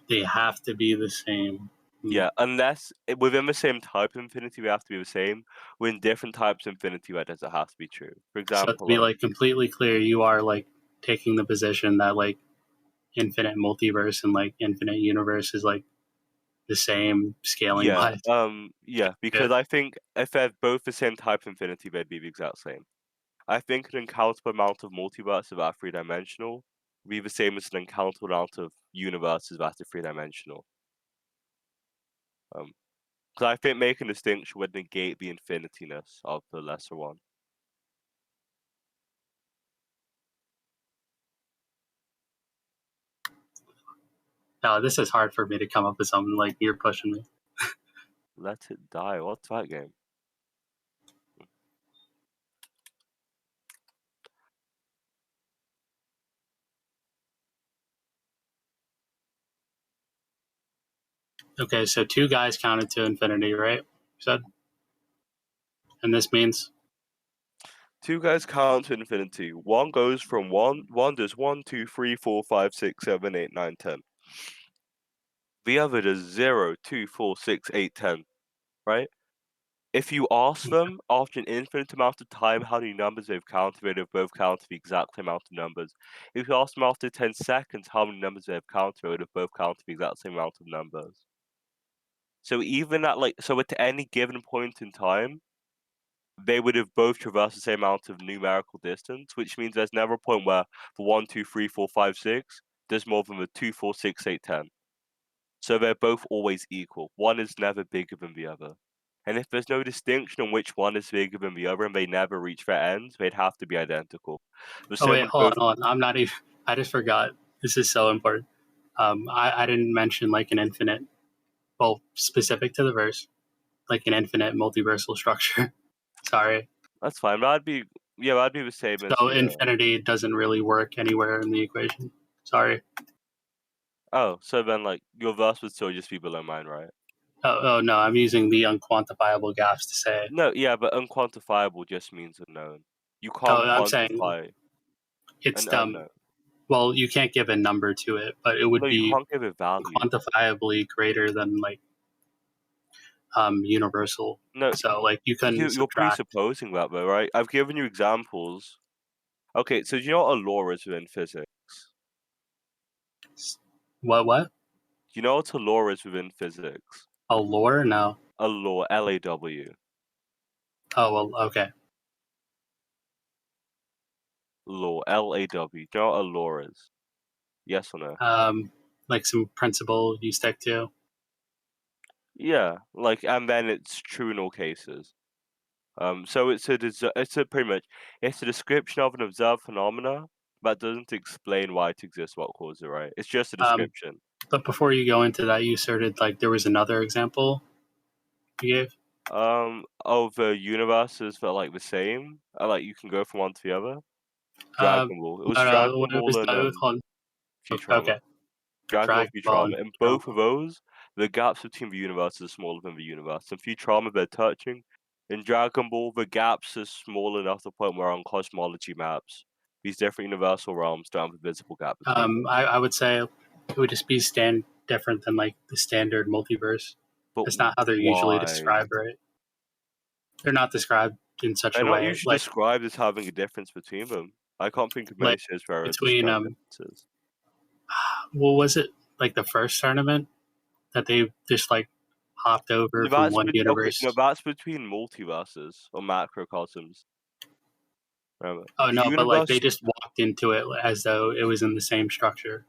they have to be the same. Yeah, unless within the same type of infinity, we have to be the same. Within different types of infinity, that doesn't have to be true. For So to example, be like completely clear, you are like taking the position that like infinite multiverse and like infinite universe is like the same scaling yeah, wise. yeah, Yeah. because I think if they're both the same type of infinity, they'd be the exact same. I think an uncountable amount of multiverses that are three-dimensional would be the same as an uncountable amount of universes that are three-dimensional. Because I think making a distinction would negate the infinitiness of the lesser one. No, this is hard for me to come up with something like you're pushing me. Let It Die. What's that game? Okay, so 2 guys counted to infinity, right? You said? And this means? 2 guys count to infinity. One goes from 1 does 1, 2, 3, 4, 5, 6, 7, 8, 9, 10. The other does 0, 2, 4, 6, 8, 10. Right? If you ask them after an infinite amount of time how many numbers they've counted, they've both counted the exact same amount of numbers. If you ask them after 10 seconds how many numbers they've counted, they've both counted the exact same amount of numbers. So even at at any given point in time, they would have both traversed the same amount of numerical distance, which means there's never a point where for 1, 2, 3, 4, 5, 6, there's more than the 2, 4, 6, 8, 10. So they're both always equal. One is never bigger than the other. And if there's no distinction on which one is bigger than the other and they never reach their ends, they'd have to be identical. The Oh same wait, with hold both. on. I'm not even. I just forgot. This is so important. I didn't mention like an infinite, well, specific to the verse, like an infinite multiversal structure. Sorry. That's fine. That'd be the same as So the. infinity doesn't really work anywhere in the equation. Sorry. Oh, so then your verse would still just be below mine, right? Oh no, I'm using the unquantifiable gaps to say. No, yeah, but unquantifiable just means unknown. You can't I'm saying quantify it's an unknown. well, you can't give a number to it, but it would No, you be can't give it value. quantifiably greater than like universal. No, So like you couldn't you're subtract. presupposing that though, right? I've given you examples. Okay, so do you know what a law is within physics? What? Do you know what a law is within physics? A lore? No. A law, L-A-W. Oh well, okay. Law, L-A-W. Do you know what a law is? Yes or no? Like some principle you stick to. Yeah, and then it's true in all cases. So it's pretty much it's a description of an observed phenomena that doesn't explain why it exists, what caused it, right? It's just a description. But before you go into that, you asserted like there was another example you gave. Of universes that are the same, you can go from one to the other. No, Dragon Ball. It was no, Dragon it was, Ball and it was called, Futurama. okay, Dragon Ball, Dragon Ball and Futurama. In Dragon both of Ball. those, the gaps between the universes are smaller than the universe. In Futurama, they're touching. In Dragon Ball, the gaps are small enough to the point where on cosmology maps, these different universal realms don't have a visible gap between them. I would say it would just be different than like the standard multiverse. But That's not how they're usually why? described, right? They're not described in such They're a not way usually described as having a difference between them. I can't think of many like shows where it's between described differences. what was it like the first tournament that they just like hopped over from one universe? No, that's between multiverses or macrocosms. Remember, Oh the no, but like they universe. just walked into it as though it was in the same structure.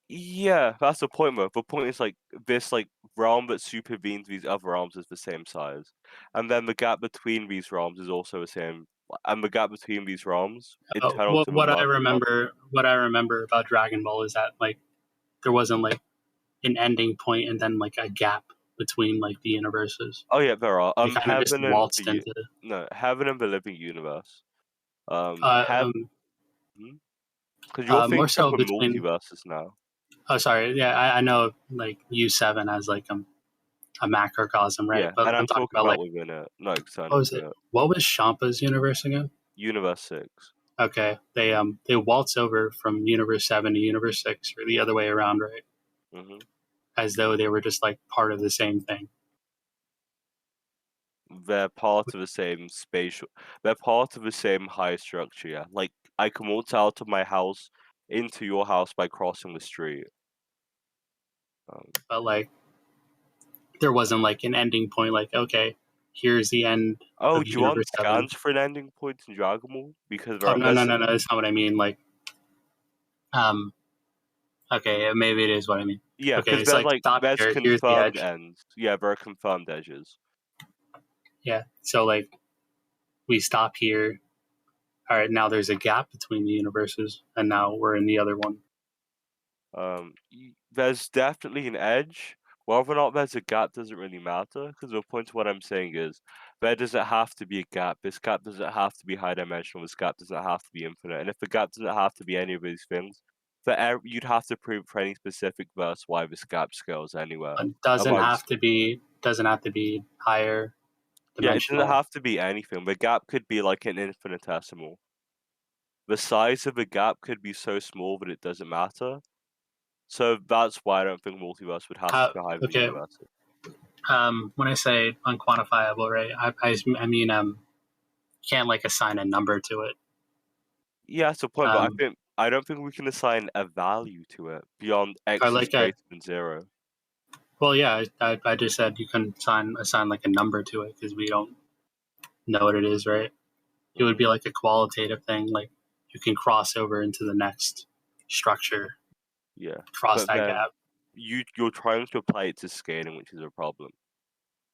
Yeah, that's the point though. The point is this realm that supervenes these other realms is the same size. And then the gap between these realms is also the same. And the gap between these realms, internal to the What I remember about Dragon Ball is that like there wasn't like an ending point and then like a gap between like the universes. Oh yeah, there are. They kind of just waltzed into Heaven and the Living Universe. uh, Because you're more thinking of so the between. multiverses now. Oh, sorry. Yeah, I know like U7 as like a macrocosm, right? Yeah, But and I'm I'm talking talking about about like within it, not what external was it? to it. What was Shampa's universe again? Universe 6. Okay, they waltz over from Universe 7 to Universe 6, or the other way around, right? Mm-hmm. As though they were just like part of the same thing. They're part of the same spatial. They're part of the same high structure. Yeah, I can walk out of my house into your house by crossing the street. But like there wasn't like an ending point. Like okay, here's the end Oh, of do you want Universe 7. scans for an ending point in Dragon Ball? Because Oh no, there's that's not what I mean. Like um, okay, maybe it is what I mean. yeah, Okay, because it's like stop there's here. Here's the confirmed edge. ends. Yeah, there are confirmed edges. Yeah, so like we stop here. All right, now there's a gap between the universes, and now we're in the other one. There's definitely an edge. Whether or not there's a gap doesn't really matter, because the point of what I'm saying is, there doesn't have to be a gap. This gap doesn't have to be high dimensional. This gap doesn't have to be infinite. And if the gap doesn't have to be any of these things, you'd have to prove for any specific verse why this gap scales anywhere. It doesn't Otherwise, have to be higher yeah, it doesn't dimensional. have to be anything. The gap could be like an infinitesimal. The size of the gap could be so small that it doesn't matter. So that's why I don't think multiverse would have to be higher than the Okay. universe. When I say unquantifiable, right, I mean can't like assign a number to it. Yeah, that's the point, but I don't think we can assign a value to it beyond x is like greater than 0. Well, yeah, I just said you couldn't assign like a number to it because we don't know what it is, right? It would be like a qualitative thing, like you can cross over into the next structure, Yeah, cross but that then gap. you're trying to apply it to scaling, which is a problem.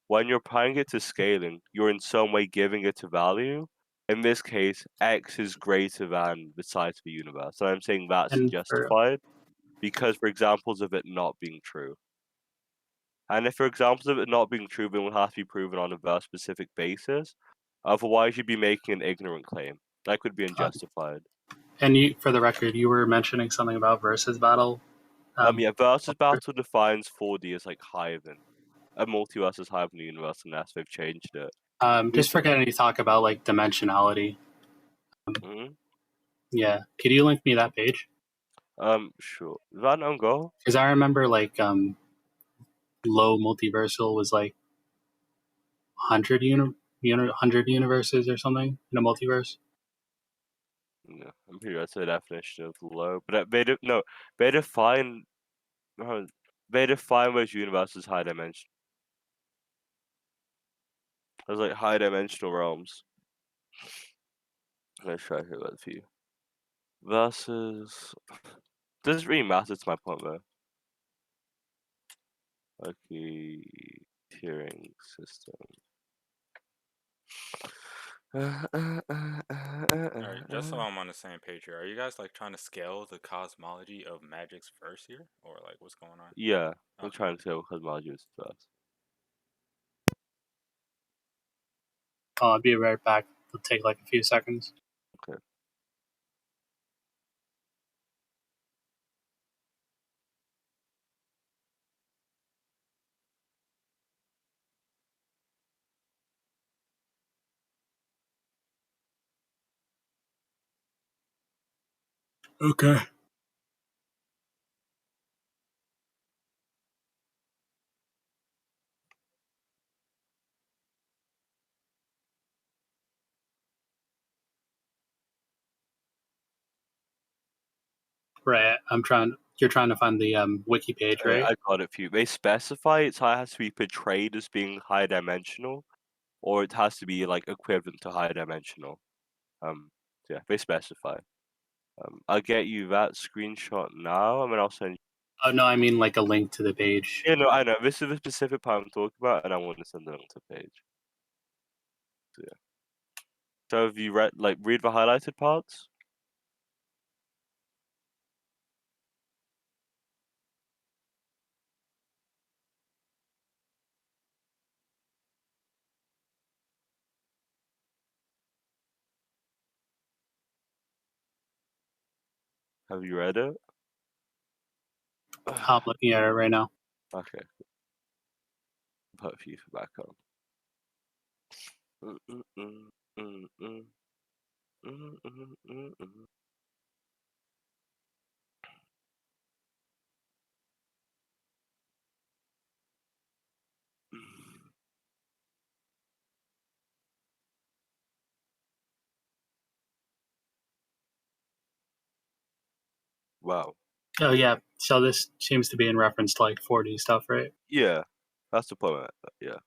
When you're applying it to scaling, you're in some way giving it a value. In this case, x is greater than the size of the universe. And I'm saying that's And justified because for examples of it not being true. And if for examples of it not being true, then it will have to be proven on a verse specific basis. Otherwise, you'd be making an ignorant claim. That could be unjustified. And for the record, you were mentioning something about versus battle. Yeah, versus battle defines 4D as like higher than a multiverse is higher than the universe unless they've changed it. Just forgetting to talk about like dimensionality. Mhm. Yeah, could you link me that page? Sure. Is that an goal? Because I remember like low multiversal was like 100 100 universes or something in a multiverse. No, I'm pretty sure that's the definition of low. But they no, they define they define those universes high dimension. There's like high dimensional realms. Let's try here with a few. Versus doesn't really matter to my point though. Okay, tiering system. Alright, just so I'm on the same page here, are you guys like trying to scale the cosmology of Magic's verse here? Or like what's going on? Yeah, we're Okay. trying to say what cosmology is first. I'll be right back. It'll take like a few seconds. Okay. Okay. Right. You're trying to find the wiki page, right? I got it for you. They specify it has to be portrayed as being high dimensional, or it has to be like equivalent to high dimensional. Yeah, they specify. I'll get you that screenshot now, and then I'll send you. Oh no, I mean like a link to the page. Yeah, no, I know. This is the specific part I'm talking about, and I want to send it on to the page. So yeah. So have you read the highlighted parts? Have you read it? I'm looking at it right now. Okay. Put a few for back on. Mm, mm, mm, mm, mm. Mm, mm, mm, mm. Wow. Oh yeah. So this seems to be in reference to like 4D stuff, right? Yeah, that's the point. Yeah.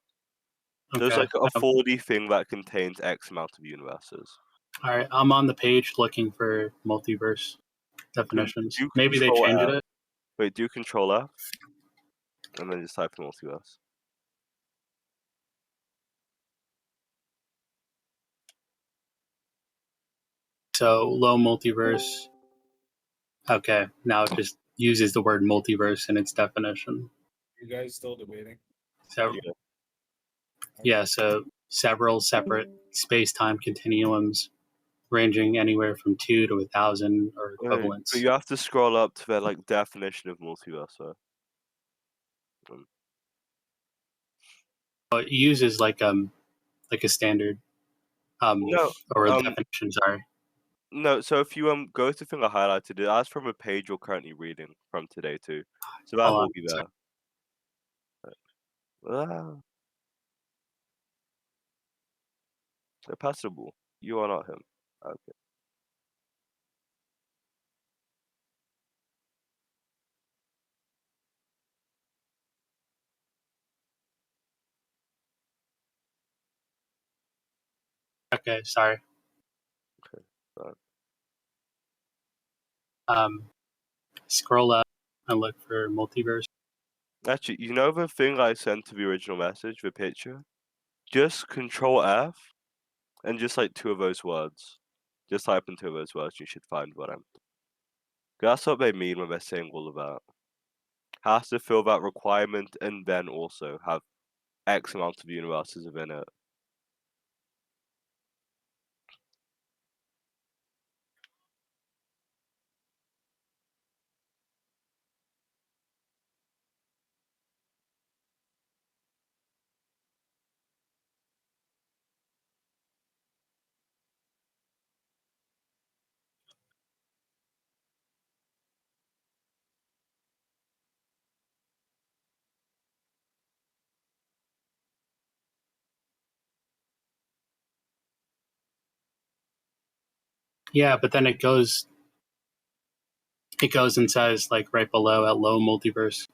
There's Okay. like a 4D thing that contains X amount of universes. All right. I'm on the page looking for multiverse definitions. Do Maybe they Control changed F. it. Wait, do Control F, and then just type in multiverse. So low multiverse. Okay. Now it just uses the word multiverse in its definition. You guys still debating? So Yeah. yeah, so several separate space-time continuums ranging anywhere from 2 to 1,000 or But equivalents. you have to scroll up to their like definition of multiverse. So. It uses like a standard No, or a definition. Sorry. no. So if you go to the thing I highlighted, it that's from a page you're currently reading from today too. So that Hold will on. be Sorry. there. Ah, they're passable. You are not him. Okay. Okay, sorry. Fine. Scroll up and look for multiverse. Actually, you know the thing I sent to the original message, the picture? Just Control F and just like 2 of those words. Just type in 2 of those words, you should find what I'm. That's what they mean when they're saying all of that. Has to fill that requirement and then also have X amount of universes within it. Yeah, but then it goes and says like right below at low multiverse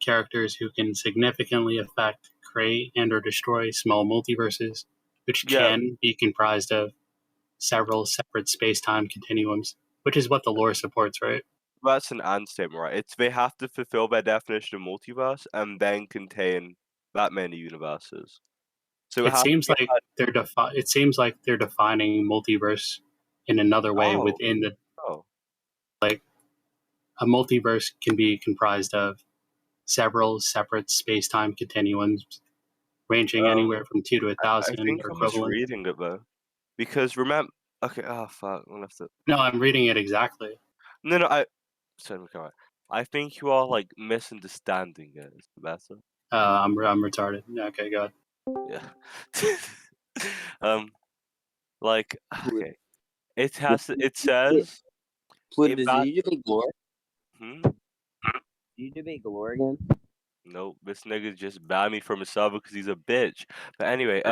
characters who can significantly affect, create, and or destroy small multiverses, which Yeah, can be comprised of several separate space-time continuums, which is what the lore supports, right? that's an and statement, right? It's they have to fulfill their definition of multiverse and then contain that many universes. So it It has to seems be like they're defining multiverse in another way oh, within the oh. like a multiverse can be comprised of several separate space-time continuums ranging anywhere from 2 to I 1,000 think or I'm equivalent. misreading it though. Because remember okay, oh fuck, I'm gonna have to No, I'm reading it exactly. no, sorry, come on. I think you are like misunderstanding it. Is it better? I'm retarded. Okay, go ahead. Yeah. um, like Plu- okay, it Plu- has to, it says it Plutus, did that you debate Galore? hmm? Did you debate Galore again? Nope, this nigga just banned me from his server because he's a bitch. But anyway,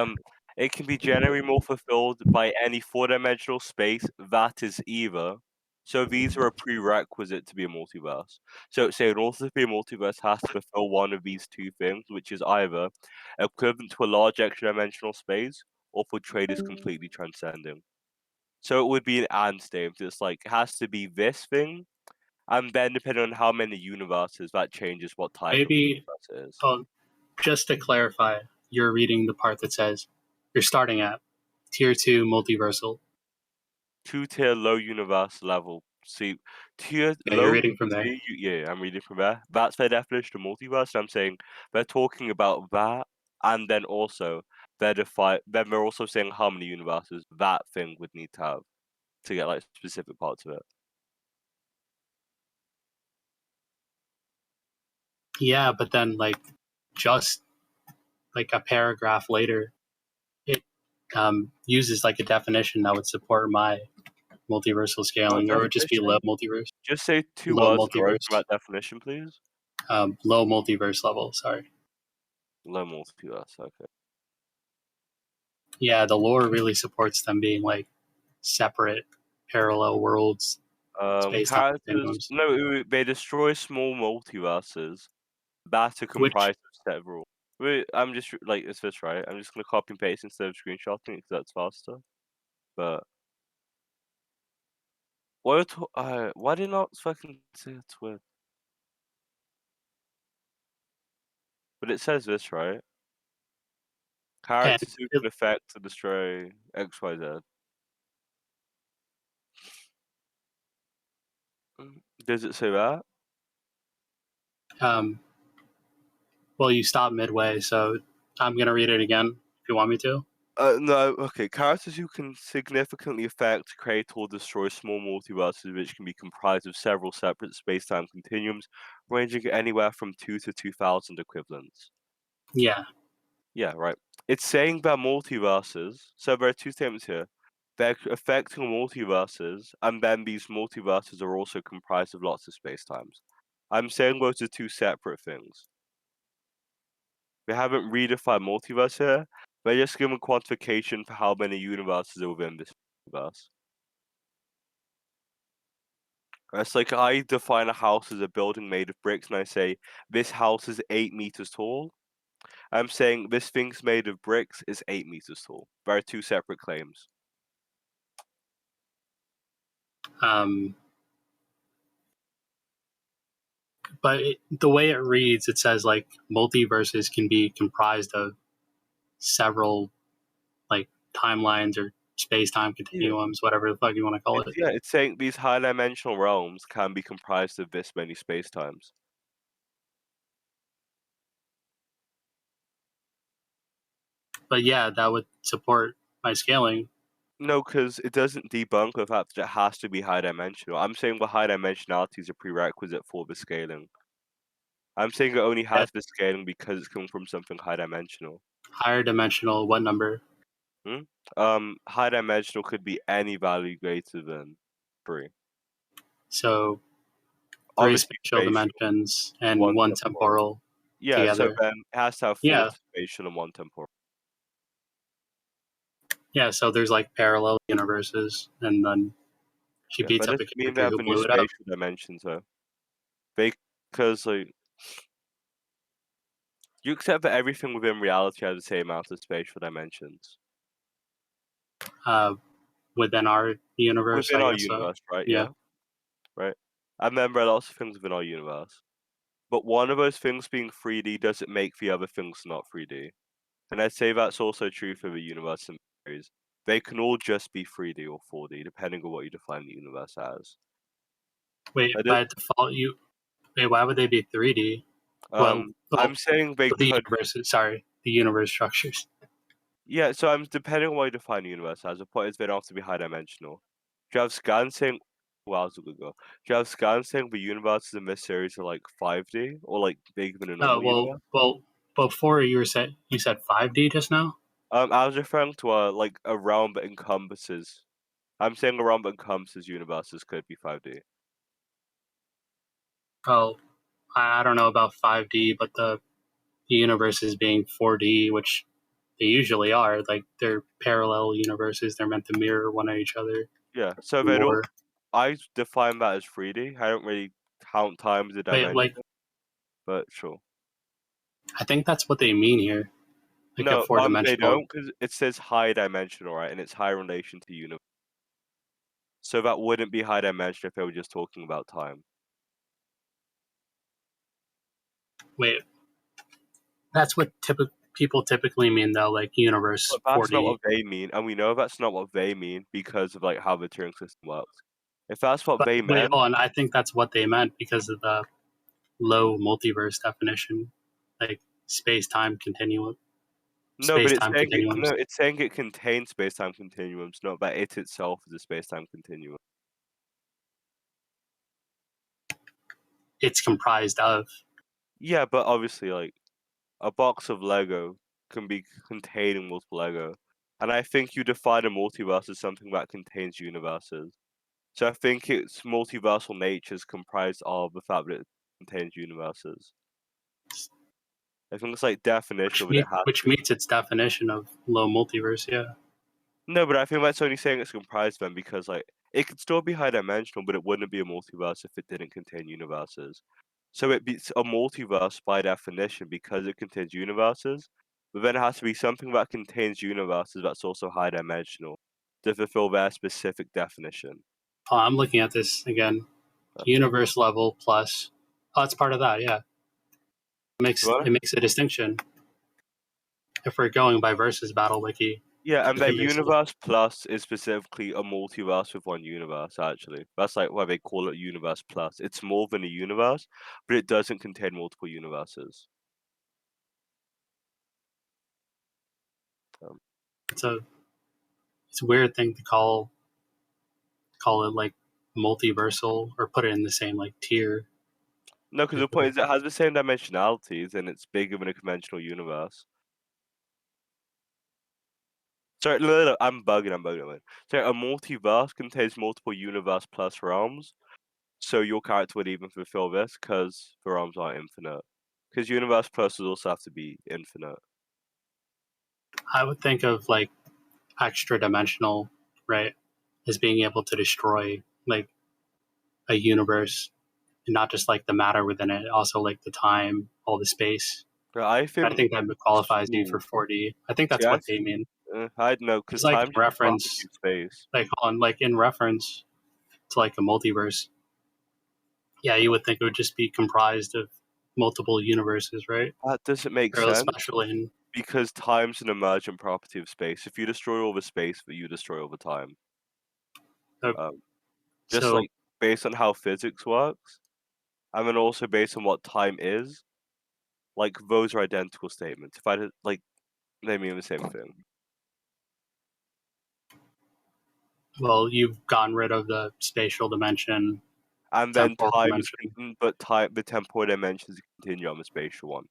it can be generally more fulfilled by any four-dimensional space that is either. So these are a prerequisite to be a multiverse. So say in order to be a multiverse has to fulfill one of these two things, which is either equivalent to a large extra-dimensional space or portrayed as completely transcending. So it would be an and statement. It's like it has to be this thing, and then depending on how many universes, that changes what type of Maybe multiverse it is. just to clarify, you're reading the part that says you're starting at tier 2 multiversal. 2-tier low universe level. See, tier Yeah, you're low reading from there. tier, yeah, I'm reading from there. That's their definition of multiverse. I'm saying they're talking about that, and then also Then they're also saying how many universes that thing would need to have to get like specific parts of it. Yeah, but then like just like a paragraph later, it uses like a definition that would support my multiversal What scaling, or it would just be definition? Just say 2 low words derived from multiverse, that definition, please. low multiverse level. Sorry. Low multiverse. Okay. Yeah, the lore really supports them being like separate parallel worlds, space time Characters. continuums, No, they destroy small multiverses that are which comprised of several. Wait, I'm just like, is this right? I'm just gonna copy and paste instead of screenshotting because that's faster. But why did not fucking say it's weird? But it says this right. and Characters who can affect or destroy X, Y, Z. Does it say that? Well, you stop midway, so I'm going to read it again if you want me to. No, okay. Characters who can significantly affect, create, or destroy small multiverses, which can be comprised of several separate space-time continuums, ranging anywhere from 2 to 2,000 equivalents. Yeah. Yeah, right. It's saying that multiverses. So there are two statements here. They're affecting multiverses, and then these multiverses are also comprised of lots of space-times. I'm saying those are two separate things. They haven't redefined multiverse here. They're just giving quantification for how many universes are within this universe. It's like I define a house as a building made of bricks, and I say this house is 8 meters tall. I'm saying this thing's made of bricks is 8 meters tall. There are two separate claims. But the way it reads, it says like multiverses can be comprised of several like timelines or space-time continuums, whatever the fuck you want to call it. Yeah, it's saying these high-dimensional realms can be comprised of this many spacetimes. But yeah, that would support my scaling. No, because it doesn't debunk the fact that it has to be high-dimensional. I'm saying the high dimensionality is a prerequisite for the scaling. I'm saying it only has the scaling because it's coming from something high-dimensional. Higher dimensional, what number? High dimensional could be any value greater than 3. So 3 Obviously spatial dimensions and one 1 temporal. temporal Yeah, together. so then it has to have 4 spatial and 1 temporal. Yeah, so there's like parallel universes, and then she beats but up it a doesn't mean they character have who any blew it up. spatial dimensions though. Because like you accept that everything within reality has the same amount of spatial dimensions. Within our universe, Within I our guess universe, so. right? Yeah. Right. And then there are lots of things within our universe. But one of those things being 3D doesn't make the other things not 3D. And I'd say that's also true for the universe and series. They can all just be 3D or 4D, depending on what you define the universe as. Wait, by default, why would they be 3D? I'm saying they the could. Universes, sorry, the universe structures. Yeah, so I'm depending on what you define the universe as. The point is they don't have to be high dimensional. Do you have scans saying? Well, I was gonna go. Do you have scans saying the universes in this series are like 5D or like bigger than a normal universe? Well, before you said 5D just now. I was referring to like a realm that encompasses. I'm saying a realm that encompasses universes could be 5D. Oh, I don't know about 5D, but the universes being 4D, which they usually are, like they're parallel universes. They're meant to mirror one of each other. Yeah, so they don't. I define that as 3D. I don't really count time as a dimension, but sure. I think that's what they mean here. Like No, a 4-dimensional. they don't because it says high dimensional, right? And it's high relation to universe. So that wouldn't be high dimension if they were just talking about time. Wait, that's what people typically mean though, like universe. But that's 4D. not what they mean, and we know that's not what they mean because of like how the Turing system works. If that's what they meant, wait, hold on. I think that's what they meant because of the low multiverse definition, like space-time continuum. no, but it's saying it contains space-time continuums, not that it itself is a space-time continuum. It's comprised of. Yeah, but obviously, like a box of Lego can be containing multiple Lego, and I think you define a multiverse as something that contains universes. So I think its multiversal nature is comprised of the fact that it contains universes. I think it's like definitional, which meets its definition of low multiverse. Yeah. No, but I think that's only saying it's comprised then because like it could still be high dimensional, but it wouldn't be a multiverse if it didn't contain universes. So it's a multiverse by definition because it contains universes, but then it has to be something that contains universes that's also high dimensional to fulfill their specific definition. Oh, I'm looking at this again. Universe level plus. Oh, it's part of that. Yeah. It makes a distinction. If we're going by versus battle wiki. Yeah, and their It makes universe plus is specifically a multiverse with one universe, actually. That's like why they call it universe plus. It's more than a universe, but it doesn't contain multiple universes. it's a weird thing to call it like multiversal or put it in the same like tier. No, because the point is it has the same dimensionalities and it's bigger than a conventional universe. Sorry, no, I'm bugging. So a multiverse contains multiple universe plus realms, so your character would even fulfill this because the realms aren't infinite. Because universe pluses also have to be infinite. I would think of like extra dimensional, right, as being able to destroy like a universe, and not just like the matter within it, also like the time, all the space. But I I think think that qualifies you for ooh, 4D. I think see, that's what they mean. I don't know because It's like time in just reference, property space. like on like in reference to like a multiverse. Yeah, you would think it would just be comprised of multiple universes, right? That doesn't make Or sense especially in because time's an emergent property of space. If you destroy all the space, but you destroy all the time. Um, just so like based on how physics works, and then also based on what time is, like those are identical statements. If I did, like they mean the same thing. well, you've gotten rid of the spatial dimension, And then temporal dimension. the temporal dimension is a continuum on the spatial one.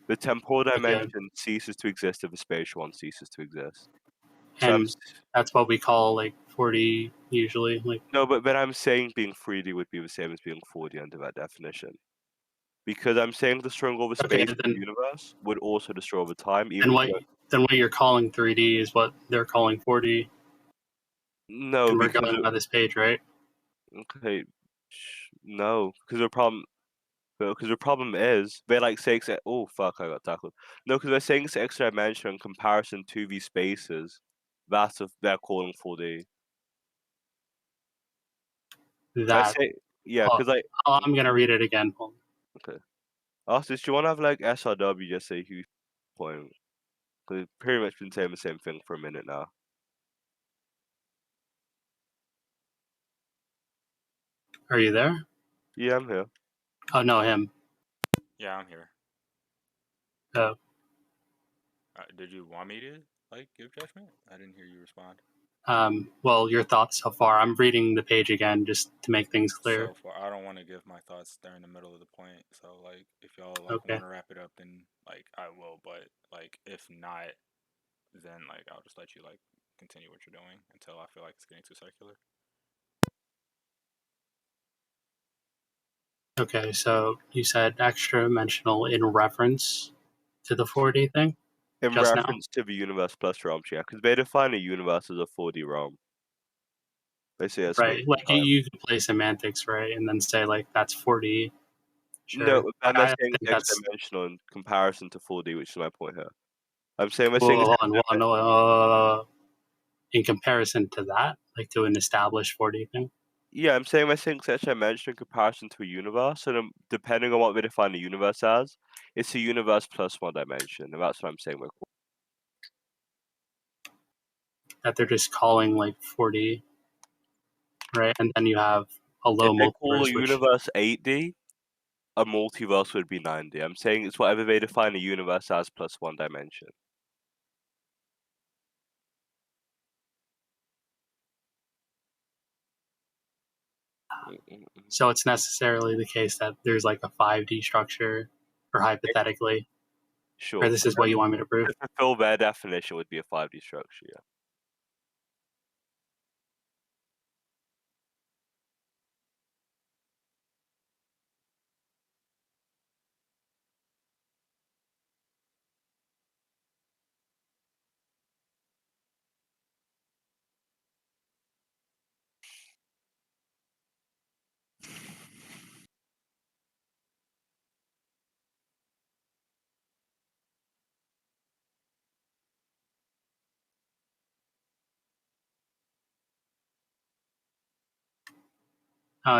The temporal Okay, dimension ceases to exist if the spatial one ceases to exist. So and that's what we call like 4D usually. Like no, but then I'm saying being 3D would be the same as being 4D under that definition. Because I'm saying destroying all the okay, space in the universe would also destroy all the time, even then if what then what you're calling 3D is what they're calling 4D, no, and we're because going by this page, right? okay, no, because the problem is they like say oh fuck, I got tackled. No, because they're saying it's extra dimension in comparison to these spaces. That's what they're calling 4D. I That say yeah, oh, because like I'm gonna read it again. okay. Also, do you want to have like SRW just say who point? Because pretty much been saying the same thing for a minute now. Are you there? Yeah, I'm here. Oh no, him. Yeah, I'm here. Oh, Did you want me to like give judgment? I didn't hear you respond. well, your thoughts so far. I'm reading the page again just to make things clear. So far, I don't want to give my thoughts during the middle of the point. So like, if y'all like Okay. want to wrap it up, then like I will. But like, if not, then like I'll just let you like continue what you're doing until I feel like it's getting too circular. Okay, so you said extra dimensional in reference to the 4D thing In just now, reference to the universe plus realms, yeah, because they define a universe as a 4D realm. They say that's right? multiple Like times. you could play semantics, right, and then say like that's 4D. No, Sure, and they're I saying think it's that's extra-dimensional in comparison to 4D, which is my point here. I'm saying they're saying well, it's hold on, in comparison to that, like to an established 4D thing. yeah, I'm saying they're saying it's extra-dimensional in comparison to a universe, and depending on what they define the universe as, it's a universe plus one dimension, and that's what I'm saying. That they're just calling like 4D, right? And then you have a If low they call a multiverse, which universe 8D, a multiverse would be 9D. I'm saying it's whatever they define a universe as plus one dimension. so it's necessarily the case that there's like a 5D structure, or hypothetically, or Sure. this is what you want me to prove. To fulfill their definition would be a 5D structure, yeah.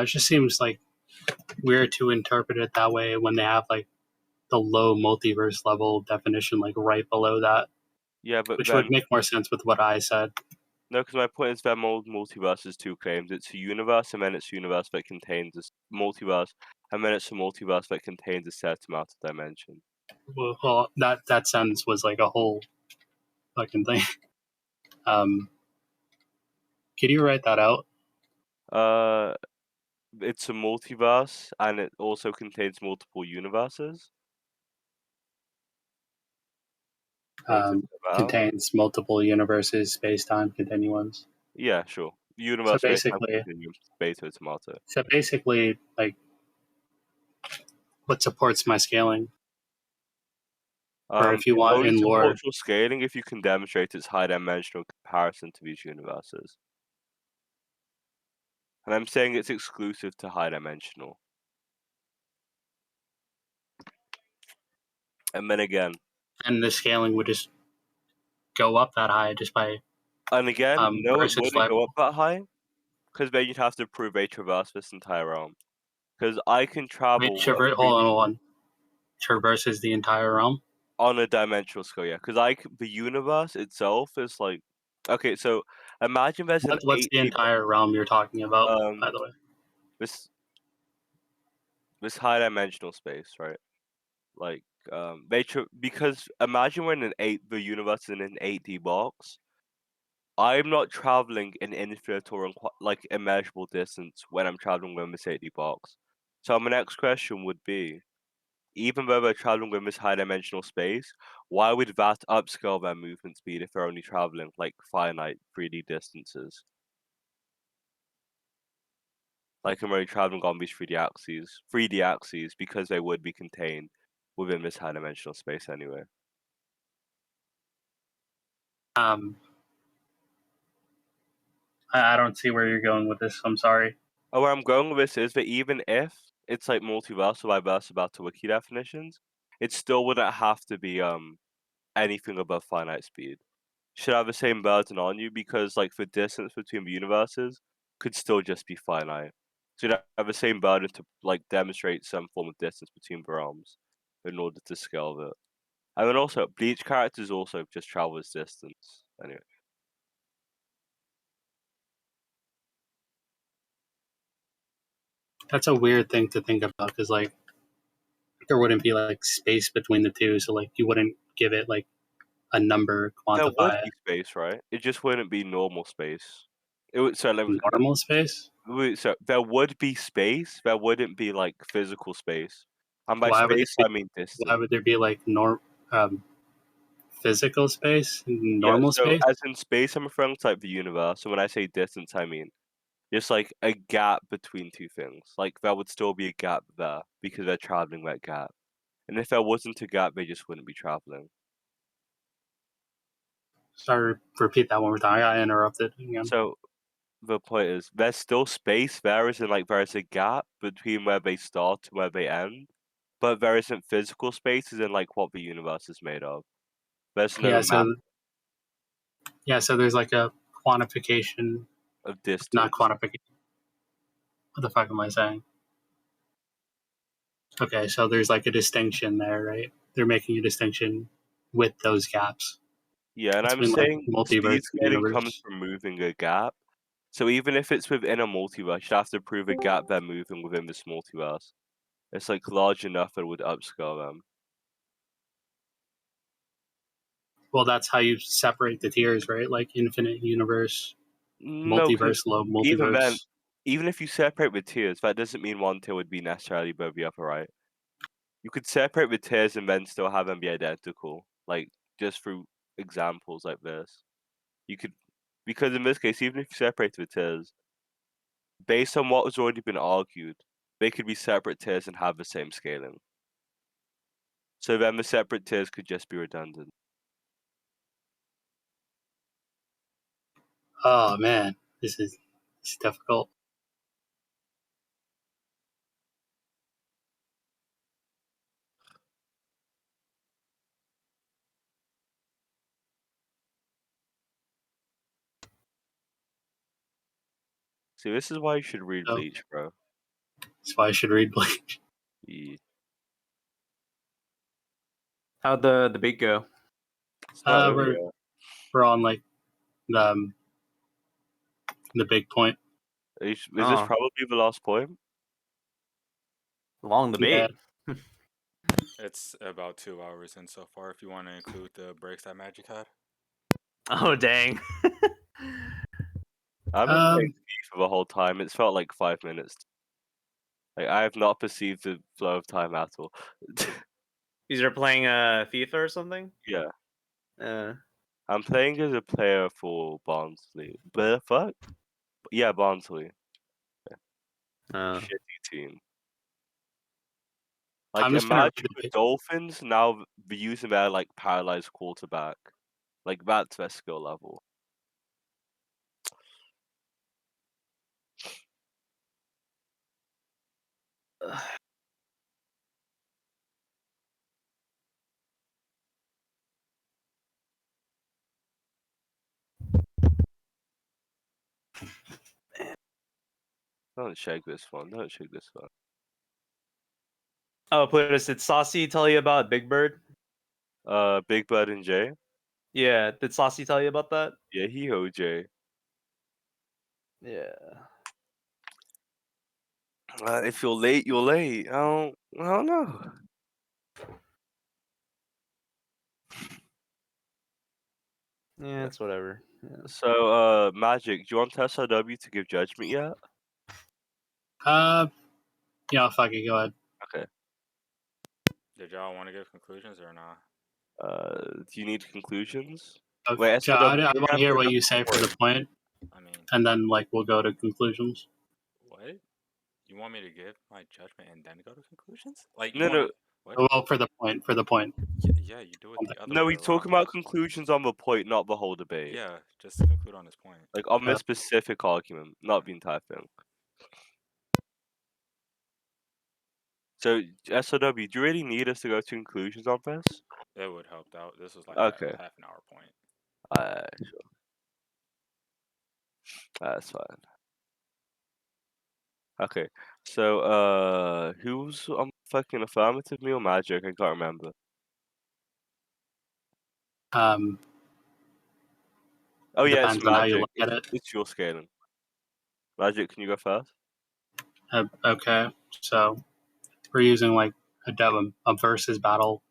It just seems like weird to interpret it that way when they have like the low multiverse level definition like right below that. Yeah, but which then would make more sense with what I said. no, because my point is there are multiverses two claims. It's a universe, and then it's a universe that contains this multiverse, and then it's a multiverse that contains a set amount of dimension. Well, that sentence was like a whole fucking thing. Could you write that out? It's a multiverse, and it also contains multiple universes. Contains multiple universes, space-time continuums. Yeah, sure. So Universe space-time basically, continuum, beta tomato. like, what supports my scaling? Or if you It want only in lore, supports your scaling if you can demonstrate its high-dimensional comparison to these universes. And I'm saying it's exclusive to high-dimensional. And then again, and the scaling would just go up that high just by no, it versus wouldn't go up that high, because then you'd have to prove they traverse this entire realm. Because I can travel hold on. Traverses the entire realm on a dimensional scale, yeah. Because the universe itself is like, okay, so imagine there's an what's the entire realm you're talking about, by the way? This high-dimensional space, right? Like, because imagine we're in the universe in an 8D box. I'm not traveling an infinite or like immeasurable distance when I'm traveling within this 8D box. So my next question would be, even though they're traveling within this high-dimensional space, why would that upscale their movement speed if they're only traveling like finite 3D distances? Like I'm only traveling on these 3D axes because they would be contained within this high-dimensional space anyway. I don't see where you're going with this. I'm sorry. Oh, where I'm going with this is that even if it's like multiversal by Versabata wiki definitions, it still wouldn't have to be anything above finite speed. Should have the same burden on you because like the distance between the universes could still just be finite. So you'd have the same burden to like demonstrate some form of distance between the realms in order to scale it. And then also Bleach characters also just travel this distance. Anyway. That's a weird thing to think about because like there wouldn't be like space between the two, so like you wouldn't give it like a number, There would quantify be space, right? It just wouldn't be normal space. It would so normal space. so there would be space. There wouldn't be like physical space. And by Why would space, there I be, mean why distance. would there be like physical space, Yeah. normal So space? as in space, I'm referring to like the universe. And when I say distance, I mean just like a gap between two things. Like there would still be a gap there because they're traveling that gap. And if there wasn't a gap, they just wouldn't be traveling. Sorry, repeat that one more time. I got interrupted again. So the point is, there's still space there, as in like there is a gap between where they start and where they end, but there isn't physical space, as in like what the universe is made of. There's no map So there's like a quantification, of distance. not quantification. What the fuck am I saying? Okay, so there's like a distinction there, right? They're making a distinction with those gaps. Yeah, and I'm Between like saying multiverse speed and scaling comes universe. from moving a gap. So even if it's within a multiverse, you have to prove a gap they're moving within this multiverse. It's like large enough that it would upscale them. Well, that's how you separate the tiers, right? Like infinite universe, No, because multiverse, low even then, multiverse. even if you separate with tiers, that doesn't mean one tier would be necessarily above the other, right? You could separate with tiers and then still have them be identical, like just through examples like this. You could, because in this case, even if you separate with tiers, based on what has already been argued, they could be separate tiers and have the same scaling. So then the separate tiers could just be redundant. Oh man, this is difficult. See, this is why you should read Oh. Bleach, bro. That's why I should read Bleach. Yeah. How'd the debate go? Start with it. We're on like the big point. Is this probably the last point? Long debate. Yeah. It's about 2 hours in so far. If you want to include the breaks that Magic had. Oh dang. I've been playing FIFA the whole time. It's felt like 5 minutes. Like I have not perceived the flow of time at all. These are playing FIFA or something? Yeah. Uh, I'm playing as a player for Barnsley. But fuck? Yeah, Barnsley. Shitty team. Like I'm just gonna imagine the Dolphins now using their like paralyzed quarterback. Like that's their skill level. Don't shake this one. Don't shake this one. oh, Plutus, did Saucy tell you about Big Bird? Big Bird and Jay. Yeah, did Saucy tell you about that? Yeah, he ho Jay. Yeah. If you're late, you're late. I don't know. Yeah, it's whatever. Yeah. So, Magic, do you want SRW to give judgment yet? Yeah, fuck it, go ahead. Okay. Did y'all want to give conclusions or not? Do you need conclusions? Okay. Wait, I want to hear what you say for the point, I mean, and then like we'll go to conclusions. what? You want me to give my judgment and then go to conclusions? Like, you No, want no. me- What? Well, for the point. Yeah, you do it the other No, way we talking around. about conclusions on the point, not the whole debate. Yeah, just to conclude on this point. Like on this specific argument, not the entire thing. So, SRW, do you really need us to go to conclusions on this? It would help out. This was like Okay. a half an hour point. Sure. That's fine. Okay. So, who's on fucking affirmative me or Magic? I can't remember. Oh yeah, it's Depends on how you Magic. look at it. It's your scaling. Magic, can you go first? Okay, so we're using like a versus battle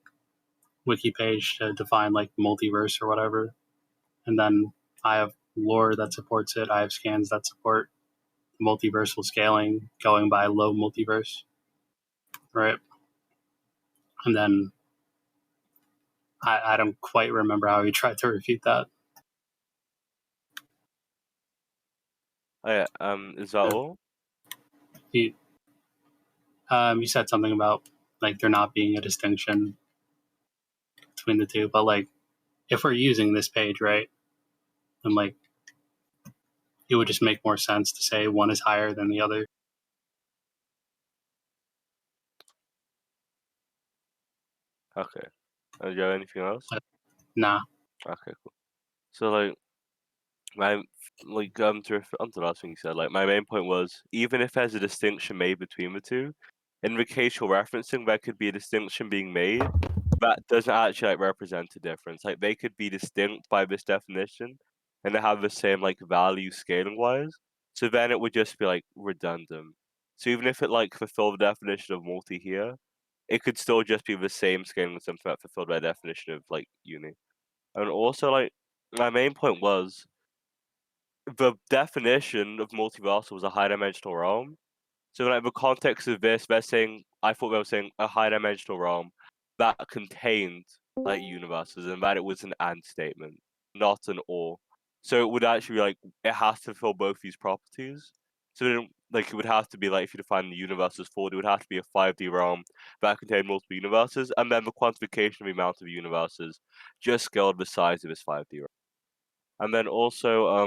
wiki page to define like multiverse or whatever, and then I have lore that supports it. I have scans that support multiversal scaling going by low multiverse, right? And then I don't quite remember how he tried to refute that. Oh yeah. Is that Yeah. all? You said something about like there not being a distinction between the two, but like if we're using this page, right, then like it would just make more sense to say one is higher than the other. Okay. Do you have anything else? Nah. Okay, cool. So like to the last thing you said, like my main point was even if there's a distinction made between the two, in the case you're referencing, there could be a distinction being made that doesn't actually like represent a difference. Like they could be distinct by this definition and they have the same like value scaling wise. So then it would just be like redundant. So even if it like fulfilled the definition of multi here, it could still just be the same scaling as something that fulfilled by definition of like uni. And also like my main point was the definition of multiversal was a high dimensional realm. So like the context of this, I thought they were saying a high dimensional realm that contained like universes and that it was an and statement, not an or. So it would actually be like it has to fulfill both these properties. So then, like it would have to be like if you define the universe as 4D, it would have to be a 5D realm that contained multiple universes, and then the quantification of the amount of universes just scaled the size of this 5D realm. And then also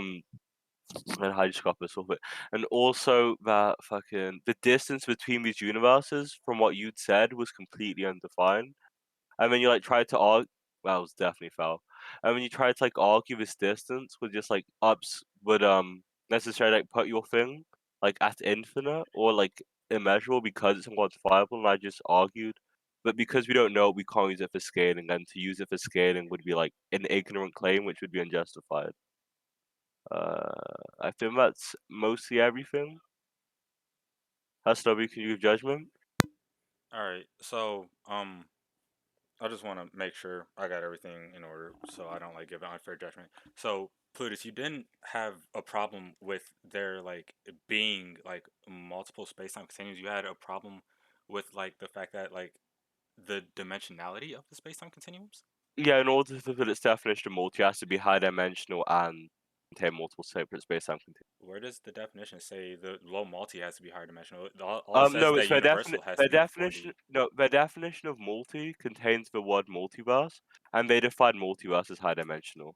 and I just got this off it. And also that fucking the distance between these universes from what you'd said was completely undefined. And then you like tried to argue that was definitely foul. And when you tried to like argue this distance with just like ups would necessarily like put your thing like at infinite or like immeasurable because it's unquantifiable and I just argued but because we don't know, we can't use it for scaling, and to use it for scaling would be like an ignorant claim, which would be unjustified. I think that's mostly everything. SW, can you give judgment? All right. So I just want to make sure I got everything in order, so I don't like give an unfair judgment. So Plutus, you didn't have a problem with there like being like multiple space time continuums. You had a problem with like the fact that like the dimensionality of the space time continuums. Yeah, in order to fulfill its definition of multi, it has to be high dimensional and contain multiple separate space-time continuums. Where does the definition say the low multi has to be higher dimensional? All it says No, is it's that universal has to be 4D. their definition of multi contains the word multiverse, and they define multiverse as high dimensional.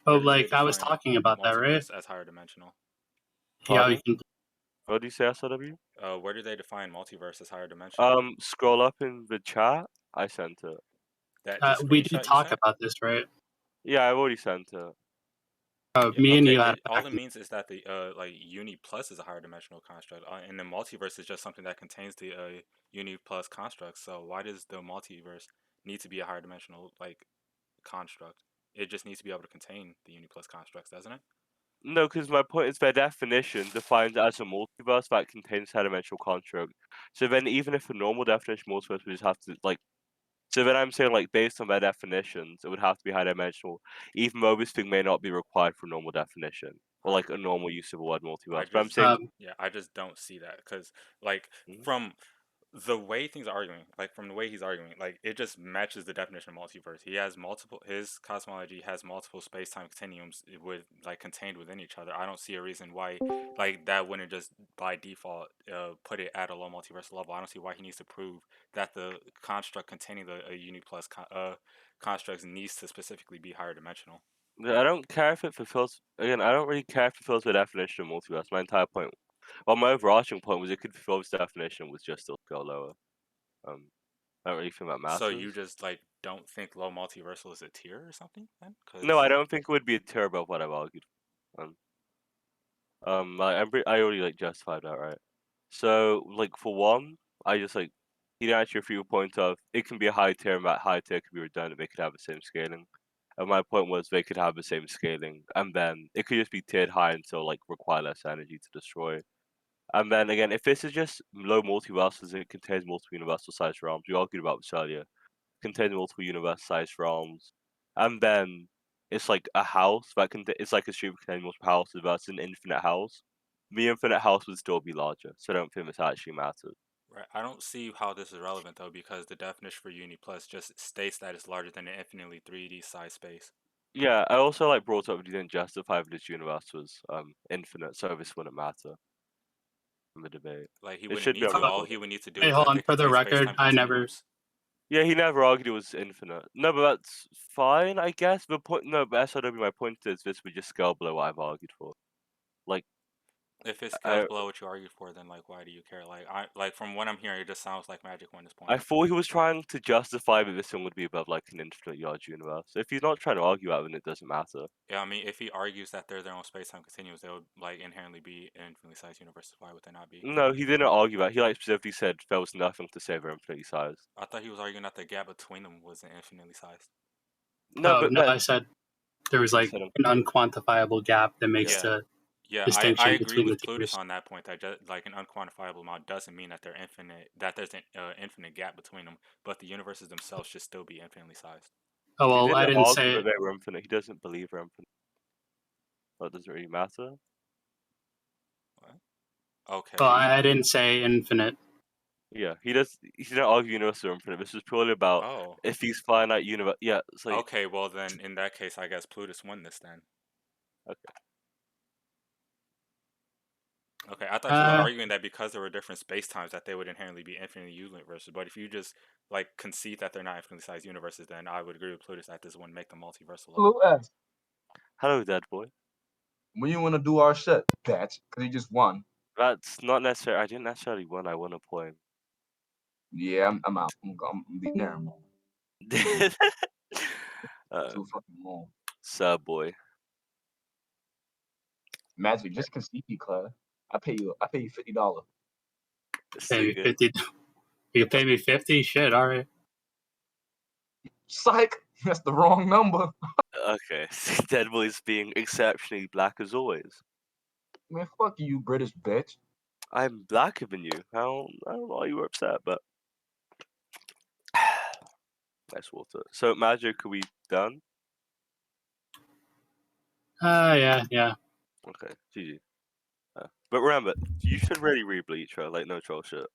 Where But do they like I was define talking about that, right? multiverse as higher dimensional? Yeah, you Pardon? can. What do you say, SW? Where do they define multiverse as higher dimensional? Scroll up in the chat. I sent it. That the We did screenshot you talk sent? about this, right? Yeah, I've already sent it. Yeah, Me and okay, you had all back. it means is that the like uni plus is a higher dimensional construct, and the multiverse is just something that contains the uni plus construct. So why does the multiverse need to be a higher dimensional like construct? It just needs to be able to contain the uni plus constructs, doesn't it? No, because my point is their definition defines it as a multiverse that contains high-dimensional construct. So then, even if a normal definition of multiverse, we just have to like. So then I'm saying, like, based on their definitions, it would have to be high-dimensional, even though this thing may not be required for a normal definition or like a normal use of the word I multiverse. But I'm just saying, yeah, I just don't see that because like Mhm. from the way things are arguing, like from the way he's arguing, like it just matches the definition of multiverse. He has multiple, his cosmology has multiple space time continuums with like contained within each other. I don't see a reason why like that wouldn't just by default put it at a low multiversal level. I don't see why he needs to prove that the construct containing the uni plus constructs needs to specifically be higher dimensional. I don't care if it fulfills. Again, I don't really care if it fulfills the definition of multiverse. My entire point, well, my overarching point was it could fulfill this definition was just still go lower. I don't really think that So you matters. just like don't think low multiversal is a tier or something then? No, I Because don't think it would be a tier above what I've argued. I already like justified that, right? So, like for one, I just like he didn't actually refute a point of it can be a high tier and that high tier could be redundant. They could have the same scaling. And my point was they could have the same scaling, and then it could just be tiered high until like require less energy to destroy. And then again, if this is just low multiverses and it contains multiple universal sized realms, we argued about this earlier. Contains multiple universe sized realms, and then it's like a house that can. It's like a stream containing multiple houses versus an infinite house. The infinite house would still be larger, so I don't think this actually matters. right, I don't see how this is relevant though because the definition for uni plus just states that it's larger than an infinitely 3D size space. Yeah, I also like brought up that he didn't justify that this universe was infinite, so this wouldn't matter in the debate. Like he It wouldn't should be need to. All avoidable. he would need to do Hey, is hold that on. they For the contain space record, time I never. continuums. Yeah, he never argued it was infinite. No, but that's fine, I guess. The point, no, but SRW, my point is this would just scale below what I've argued for. Like, If it scales I, below what you argued for, then like why do you care? Like I like from what I'm hearing, it just sounds like Magic won this point. I thought he was trying to justify that this one would be above like an infinite yard universe. If he's not trying to argue that, then it doesn't matter. Yeah, I mean, if he argues that they're their own space time continuums, they would like inherently be infinitely sized universes. Why would they not be? No, he didn't argue that. He like specifically said there was nothing to say they're infinitely sized. I thought he was arguing that the gap between them was infinitely sized. No, Oh but no, that I said there was you like said an unquantifiable gap that makes Yeah, the yeah, I distinction agree between the with Plutus tiers. on that point. That just, like an unquantifiable amount doesn't mean that they're infinite. That there's an infinite gap between them, but the universes themselves should still be infinitely sized. Oh he well, I didn't didn't argue say. that they were infinite. He doesn't believe they're infinite. That doesn't really matter. What? Well, Okay. I didn't say infinite. Yeah, he does. He didn't argue universes are infinite. This was purely about Oh. if these finite universe. Yeah, it's like Okay. Well, then in that case, I guess Plutus won this then. okay. Okay, I thought you were Uh, arguing that because there were different space times that they would inherently be infinitely universes. But if you just like concede that they're not infinitely sized universes, then I would agree with Plutus that this wouldn't make them multiversal level. Hello, S. Hello, dead boy. When you want to do our shit, bitch? Because you just won. That's not necessarily. I didn't necessarily win. I won a point. Yeah, I'm out. I'm leaving there. I'm uh, too fucking long. sir boy. Magic, just concede, Claire. I pay you $50. maybe Stupid. 50. You can pay me 50? Shit, alright. Psych. That's the wrong number. Okay. Deadboy's being exceptionally black as always. Man, fuck you, British bitch. I'm blacker than you. I don't know why you were upset, but nice water. So Magic, are we done? Yeah. Okay, GG. But remember, you should really read Bleacher, like no troll shit.